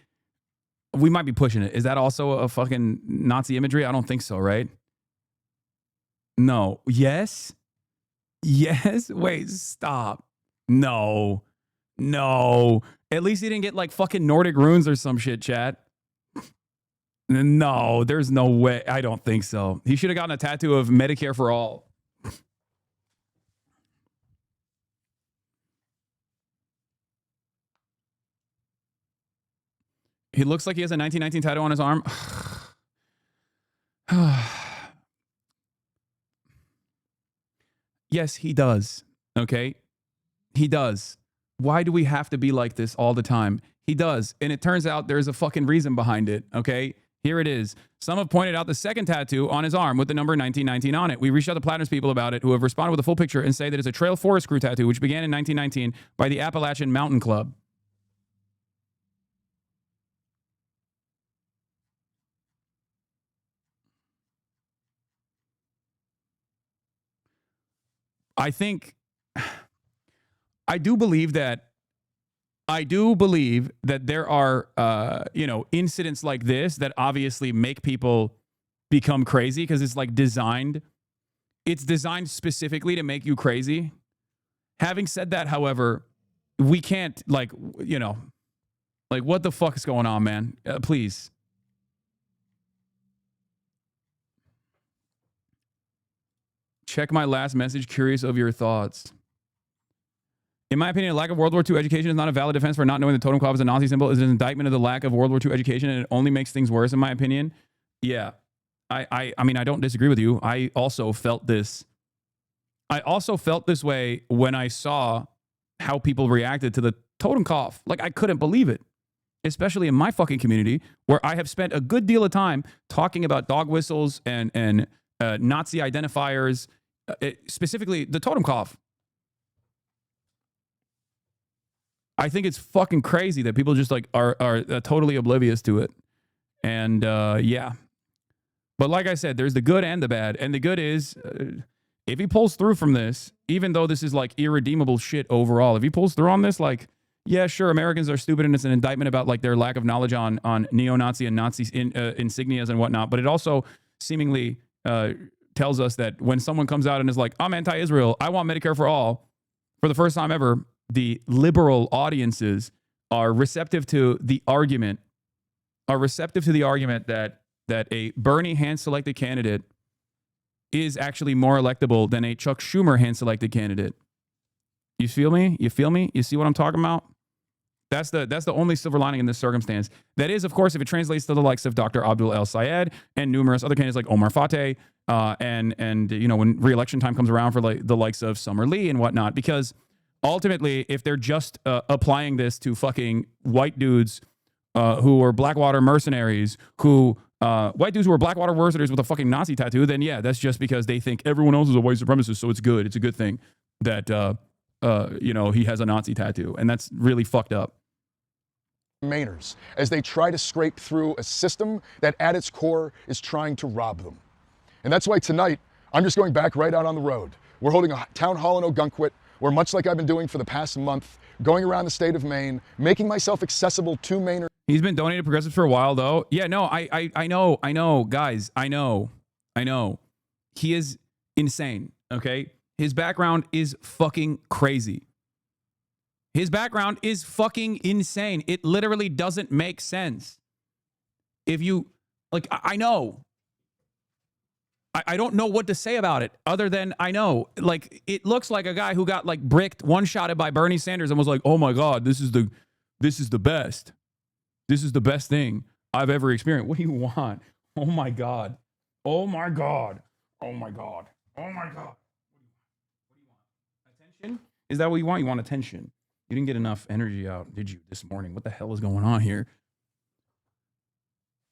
we might be pushing it. Is that also a fucking Nazi imagery? I don't think so, right? No. Yes? Yes? Wait, stop. No. No. At least he didn't get like fucking Nordic runes or some shit, chat. No, there's no way. I don't think so. He should have gotten a tattoo of Medicare for all. He looks like he has a 1919 tattoo on his arm. Yes, he does. Okay? He does. Why do we have to be like this all the time? He does. And it turns out there's a fucking reason behind it. Okay. Here it is. Some have pointed out the second tattoo on his arm with the number 1919 on it. We reached out to Plattner's people about it, who have responded with a full picture and say that it's a Trail Forest Crew tattoo, which began in 1919 by the Appalachian Mountain Club. I do believe that there are, incidents like this that obviously make people become crazy because it's like designed. It's designed specifically to make you crazy. Having said that, however, we can't what the fuck is going on, man? Please. Check my last message. Curious of your thoughts. In my opinion, a lack of World War II education is not a valid defense for not knowing the totem cloth is a Nazi symbol. It's an indictment of the lack of World War II education, and it only makes things worse, in my opinion. Yeah. I mean, I don't disagree with you. I also felt this. I also felt this way when I saw how people reacted to the totem cloth. Like, I couldn't believe it, especially in my fucking community, where I have spent a good deal of time talking about dog whistles and Nazi identifiers, specifically the totem cloth. I think it's fucking crazy that people just like are totally oblivious to it. And yeah. But like I said, there's the good and the bad. And the good is, if he pulls through from this, even though this is like irredeemable shit overall, if he pulls through on this, like, yeah, sure, Americans are stupid and it's an indictment about like their lack of knowledge on neo-Nazi and Nazi insignias and whatnot. But it also seemingly tells us that when someone comes out and is like, I'm anti-Israel, I want Medicare for all, for the first time ever, the liberal audiences are receptive to the argument, that a Bernie hand-selected candidate is actually more electable than a Chuck Schumer hand-selected candidate. You feel me? You feel me? You see what I'm talking about? That's the only silver lining in this circumstance. That is, of course, if it translates to the likes of Dr. Abdul El Sayed and numerous other candidates like Omar Fateh, and you know, when re-election time comes around for like the likes of Summer Lee and whatnot, because ultimately, if they're just applying this to fucking white dudes who are Blackwater mercenaries, white dudes who are Blackwater mercenaries with a fucking Nazi tattoo, then yeah, that's just because they think everyone else is a white supremacist, so it's good. It's a good thing that he has a Nazi tattoo, and that's really fucked up. Mainers, as they try to scrape through a system that at its core is trying to rob them. And that's why tonight, I'm just going back right out on the road. We're holding a town hall in Ogunquit, where much like I've been doing for the past month, going around the state of Maine, making myself accessible to Mainers. He's been donating to progressives for a while, though. Yeah, no, I know, guys. I know. He is insane, okay? His background is fucking crazy. His background is fucking insane. It literally doesn't make sense. If you, like, I know. I don't know what to say about it other than I know. Like, it looks like a guy who got, like, bricked, one-shotted by Bernie Sanders and was like, oh, my God, this is the best. This is the best thing I've ever experienced. What do you want? Oh, my God. Oh, my God. Oh, my God. Oh, my God. What do you want? Attention? Is that what you want? You want attention. You didn't get enough energy out, did you, this morning? What the hell is going on here?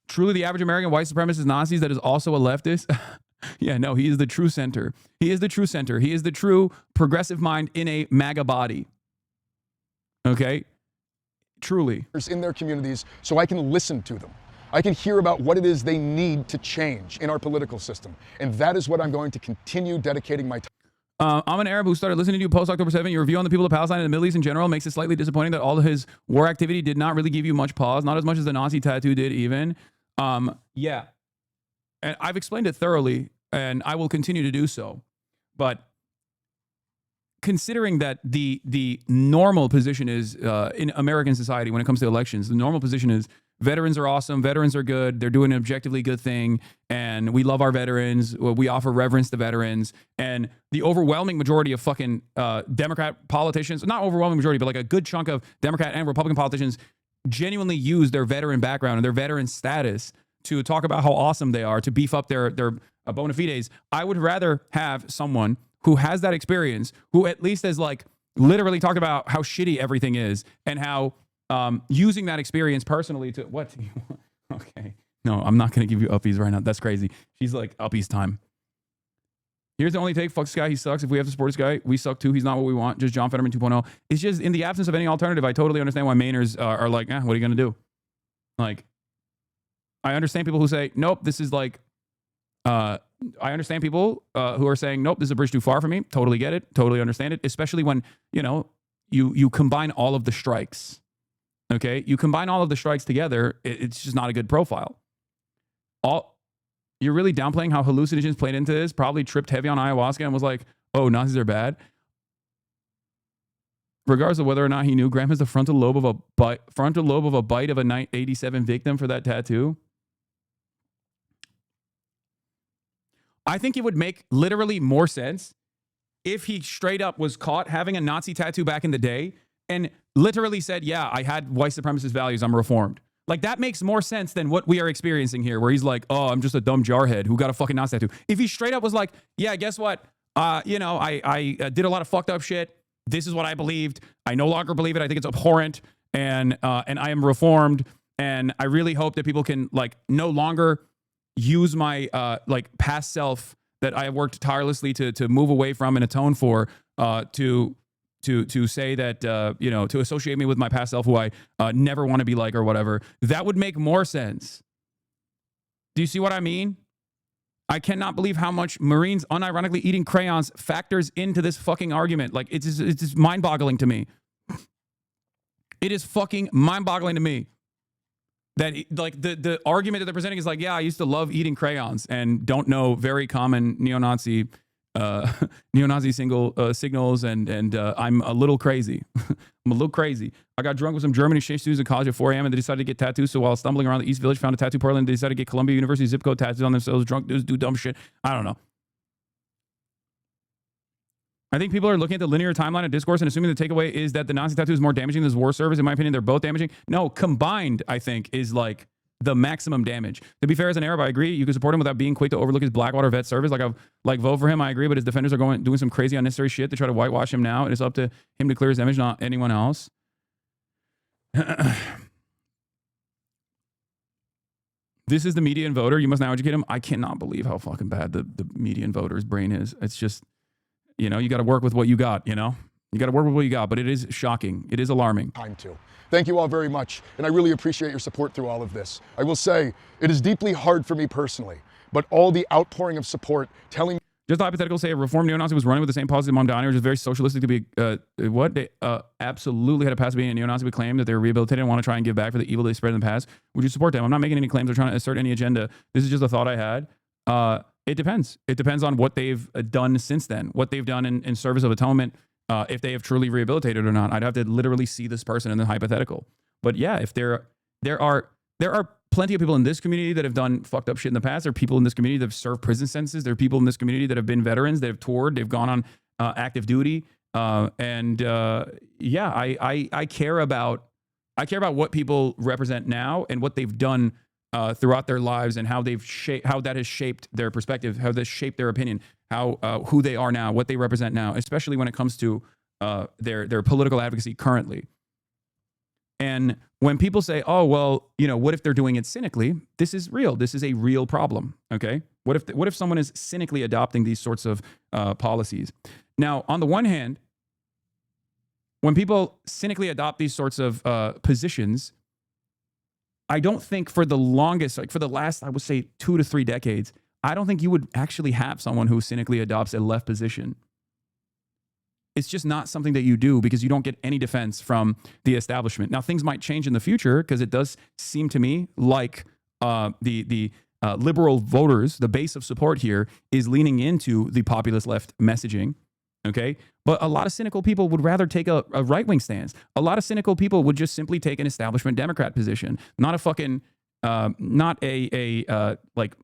Truly the average American white supremacist Nazis that is also a leftist? Yeah, no, he is the true center. He is the true center. He is the true progressive mind in a MAGA body. Okay? Truly. In their communities, so I can listen to them. I can hear about what it is they need to change in our political system. And that is what I'm going to continue dedicating my time. I'm an Arab who started listening to you post-October 7. Your review on the people of Palestine and the Middle East in general makes it slightly disappointing that all of his war activity did not really give you much pause, not as much as the Nazi tattoo did even. Yeah. And I've explained it thoroughly, and I will continue to do so. But considering that the normal position is, in American society when it comes to elections, the normal position is veterans are awesome, veterans are good, they're doing an objectively good thing, and we love our veterans, we offer reverence to veterans, and the overwhelming majority of fucking Democrat politicians, not overwhelming majority, but like a good chunk of Democrat and Republican politicians genuinely use their veteran background and their veteran status to talk about how awesome they are, to beef up their bona fides. I would rather have someone who has that experience, who at least is like literally talked about how shitty everything is and how using that experience personally to what? Okay. No, I'm not going to give you uppies right now. That's crazy. She's like, uppies time. Here's the only take. Fuck this guy. He sucks. If we have to support this guy, we suck too. He's not what we want. Just John Fetterman 2.0. It's just in the absence of any alternative, I totally understand why Mainers are like, what are you going to do? Like, I understand people who say, nope, this is like, I understand people who are saying, nope, this is a bridge too far for me. Totally get it. Totally understand it. Especially when, you combine all of the strikes. Okay? You combine all of the strikes together, it's just not a good profile. You're really downplaying how hallucinogens played into this, probably tripped heavy on ayahuasca and was like, oh, Nazis are bad. Regardless of whether or not he knew, Graham has the frontal lobe of a bite of a 1987 victim for that tattoo. I think it would make literally more sense if he straight up was caught having a Nazi tattoo back in the day and literally said, yeah, I had white supremacist values, I'm reformed. Like, that makes more sense than what we are experiencing here, where he's like, oh, I'm just a dumb jarhead who got a fucking Nazi tattoo. If he straight up was like, yeah, guess what? I did a lot of fucked up shit. This is what I believed. I no longer believe it. I think it's abhorrent. And I am reformed. And I really hope that people can, like, no longer use my, past self that I have worked tirelessly to move away from and atone for, to say that, to associate me with my past self who I never want to be like or whatever. That would make more sense. Do you see what I mean? I cannot believe how much Marines unironically eating crayons factors into this fucking argument. Like, it's just mind-boggling to me. It is fucking mind-boggling to me that, like, the argument that they're presenting is like, yeah, I used to love eating crayons and don't know very common neo-Nazi signals, and I'm a little crazy. I'm a little crazy. I got drunk with some German exchange students in college at 4 a.m. and they decided to get tattoos. So while stumbling around the East Village, found a tattoo parlor and they decided to get Columbia University zip code tattoos on themselves. Drunk dudes do dumb shit. I don't know. I think people are looking at the linear timeline of discourse and assuming the takeaway is that the Nazi tattoo is more damaging than this war service. In my opinion, they're both damaging. No, combined, I think, is like the maximum damage. To be fair, as an Arab, I agree. You can support him without being quick to overlook his Blackwater vet service. Like vote for him, I agree, but his defenders are doing some crazy unnecessary shit to try to whitewash him now. It is up to him to clear his image, not anyone else. This is the median voter. You must now educate him. I cannot believe how fucking bad the median voter's brain is. It's just, you got to work with what you got, You got to work with what you got, but it is shocking. It is alarming. Time to. Thank you all very much, and I really appreciate your support through all of this. I will say, it is deeply hard for me personally, but all the outpouring of support telling me... Just hypothetical, say a reformed neo-Nazi was running with the same policies as Mondani, which is very socialistic to be... what? They absolutely had a past of being a neo-Nazi, would claim that they were rehabilitated and want to try and give back for the evil they spread in the past. Would you support them? I'm not making any claims or trying to assert any agenda. This is just a thought I had. It depends. It depends on what they've done since then, what they've done in service of atonement. If they have truly rehabilitated or not. I'd have to literally see this person in the hypothetical. But yeah, if there are plenty of people in this community that have done fucked up shit in the past. There are people in this community that have served prison sentences. There are people in this community that have been veterans. They've toured. They've gone on active duty. I care about what people represent now and what they've done throughout their lives and how that has shaped their perspective, how that's shaped their opinion, who they are now, what they represent now, especially when it comes to their political advocacy currently. And when people say, oh, well, what if they're doing it cynically? This is real. This is a real problem. Okay. What if someone is cynically adopting these sorts of policies? Now, on the one hand, when people cynically adopt these sorts of positions, I don't think for the longest, for the last, I would say 2 to 3 decades, I don't think you would actually have someone who cynically adopts a left position. It's just not something that you do because you don't get any defense from the establishment. Now, things might change in the future because it does seem to me like the liberal voters, the base of support here, is leaning into the populist left messaging. Okay. But a lot of cynical people would rather take a right-wing stance. A lot of cynical people would just simply take an establishment Democrat position, not a fucking, not a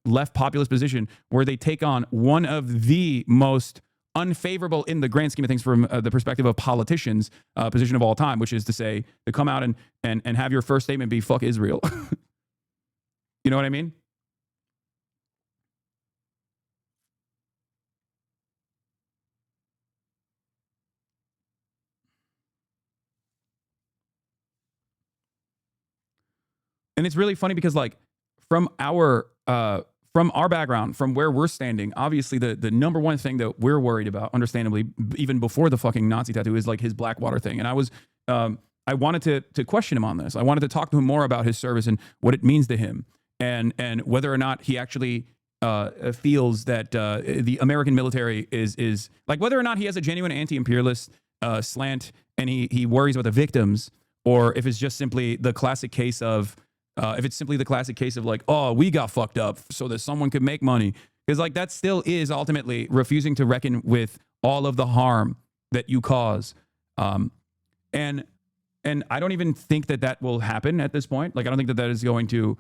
left populist position where they take on one of the most unfavorable in the grand scheme of things from the perspective of politicians position of all time, which is to say to come out and have your first statement be fuck Israel. You know what I mean? And it's really funny because like from our background, from where we're standing, obviously the number one thing that we're worried about, understandably, even before the fucking Nazi tattoo, is like his Blackwater thing. And I wanted to question him on this. I wanted to talk to him more about his service and what it means to him, and whether or not he actually feels that the American military is like, whether or not he has a genuine anti-imperialist slant and he worries about the victims, or if it's just simply the classic case of like, oh, we got fucked up so that someone could make money. Because like that still is ultimately refusing to reckon with all of the harm that you cause. And I don't even think that will happen at this point. Like, I don't think that is going to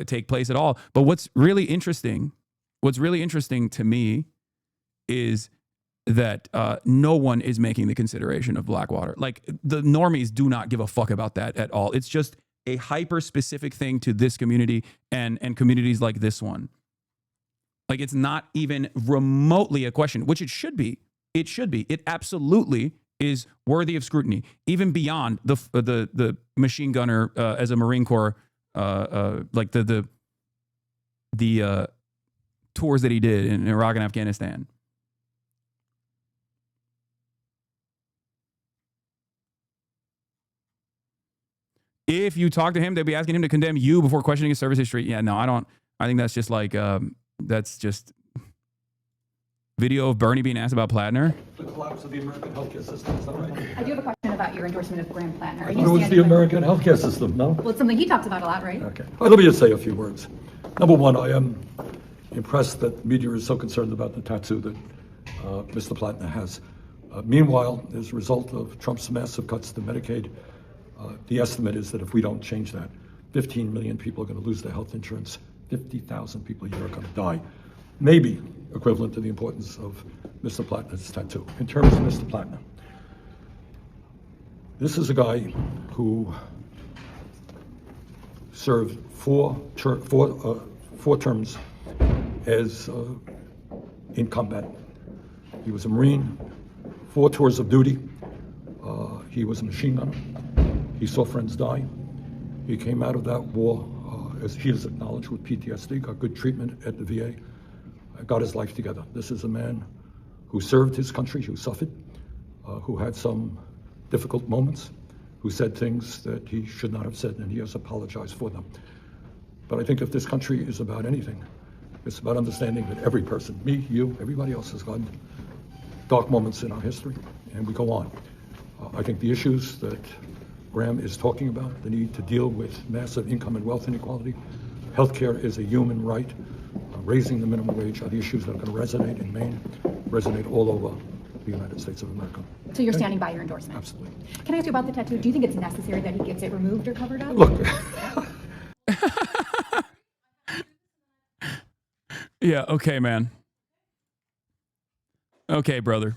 take place at all. But what's really interesting to me is that no one is making the consideration of Blackwater. Like, the normies do not give a fuck about that at all. It's just a hyper specific thing to this community and communities like this one. Like, it's not even remotely a question, which it should be. It should be. It absolutely is worthy of scrutiny, even beyond the machine gunner as a Marine Corps, like the tours that he did in Iraq and Afghanistan. If you talk to him, they'll be asking him to condemn you before questioning his service history. Yeah, no, I don't. I think that's just like, that's just video of Bernie being asked about Plattner. The collapse of the American healthcare system, is that right? I do have a question about your endorsement of Graham Plattner. Are you It was the standing with- American healthcare system, no? Well, it's something he talks about a lot, right? Okay. Let me just say a few words. Number one, I am impressed that media is so concerned about the tattoo that Mr. Plattner has. Meanwhile, as a result of Trump's massive cuts to Medicaid, the estimate is that if we don't change that, 15 million people are going to lose their health insurance. 50,000 people a year are going to die. Maybe equivalent to the importance of Mr. Plattner's tattoo. In terms of Mr. Plattner, this is a guy who served four terms as in combat. He was a Marine, 4 tours of duty. He was a machine gunner. He saw friends die. He came out of that war, as he has acknowledged, with PTSD, got good treatment at the VA, got his life together. This is a man who served his country, who suffered, who had some difficult moments, who said things that he should not have said, and he has apologized for them. But I think if this country is about anything, it's about understanding that every person, me, you, everybody else, has got dark moments in our history, and we go on. I think the issues that Graham is talking about, the need to deal with massive income and wealth inequality, healthcare is a human right, raising the minimum wage are the issues that are going to resonate in Maine, resonate all over the United States of America. So you're standing by your endorsement? Absolutely. Can I ask you about the tattoo? Do you think it's necessary that he gets it removed or covered up? Look, Yeah, okay, man. Okay, brother.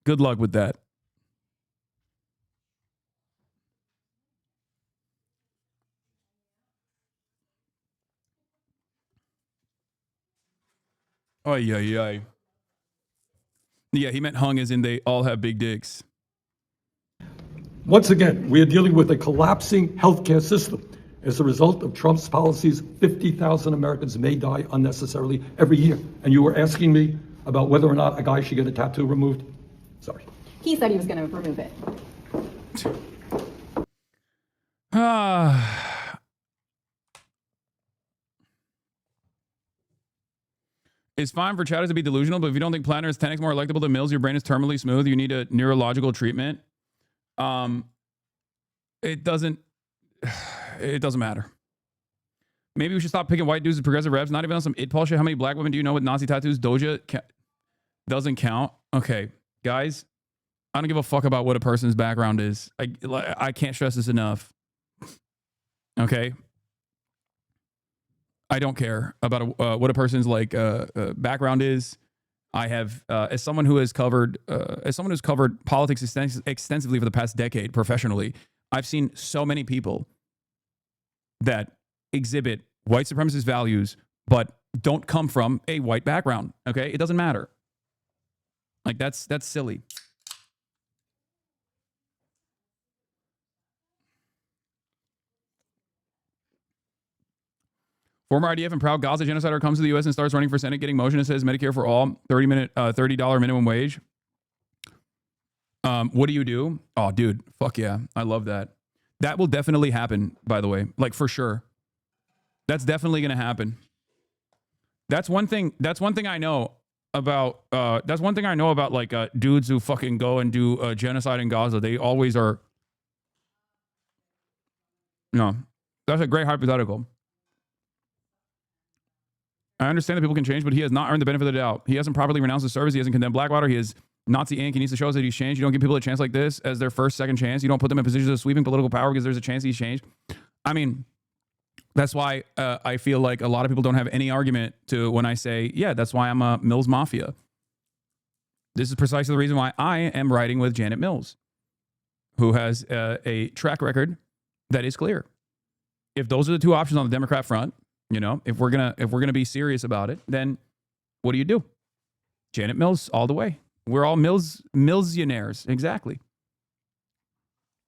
Good luck with that. Oh, yeah. Yeah, he meant hung as in they all have big dicks. once again, we are dealing with a collapsing healthcare system. As a result of Trump's policies, 50,000 Americans may die unnecessarily every year. And you were asking me about whether or not a guy should get a tattoo removed? Sorry. He said he was going to remove it. It's fine for chatters to be delusional, but if you don't think Plattner is 10x more electable than Mills, your brain is terminally smooth, you need a neurological treatment. It doesn't matter. Maybe we should stop picking white dudes as progressive reps. Not even on some it Paul shit. How many black women do you know with Nazi tattoos? Doja doesn't count. Okay, guys, I don't give a fuck about what a person's background is. I can't stress this enough. Okay, I don't care about what a person's background is. I have, as someone who's covered politics extensively for the past decade professionally, I've seen so many people that exhibit white supremacist values, but don't come from a white background. Okay, it doesn't matter. Like that's silly. Former IDF and proud Gaza genocider comes to the U.S. and starts running for Senate, getting motion that says Medicare for all, $30 minimum wage. What do you do? Oh, dude, fuck yeah. I love that. That will definitely happen, by the way. Like, for sure. That's definitely going to happen. That's one thing I know about, like, dudes who fucking go and do genocide in Gaza. They always are. No, that's a great hypothetical. I understand that people can change, but he has not earned the benefit of the doubt. He hasn't properly renounced his service. He hasn't condemned Blackwater. He is Nazi Inc. He needs to show us that he's changed. You don't give people a chance like this as their first, second chance. You don't put them in positions of sweeping political power because there's a chance he's changed. I mean, that's why I feel like a lot of people don't have any argument to when I say, yeah, that's why I'm a Mills Mafia. This is precisely the reason why I am riding with Janet Mills, who has a track record that is clear. If those are the two options on the Democrat front, you know, if we're gonna be serious about it, then what do you do? Janet Mills all the way. We're all Millionaires. Exactly.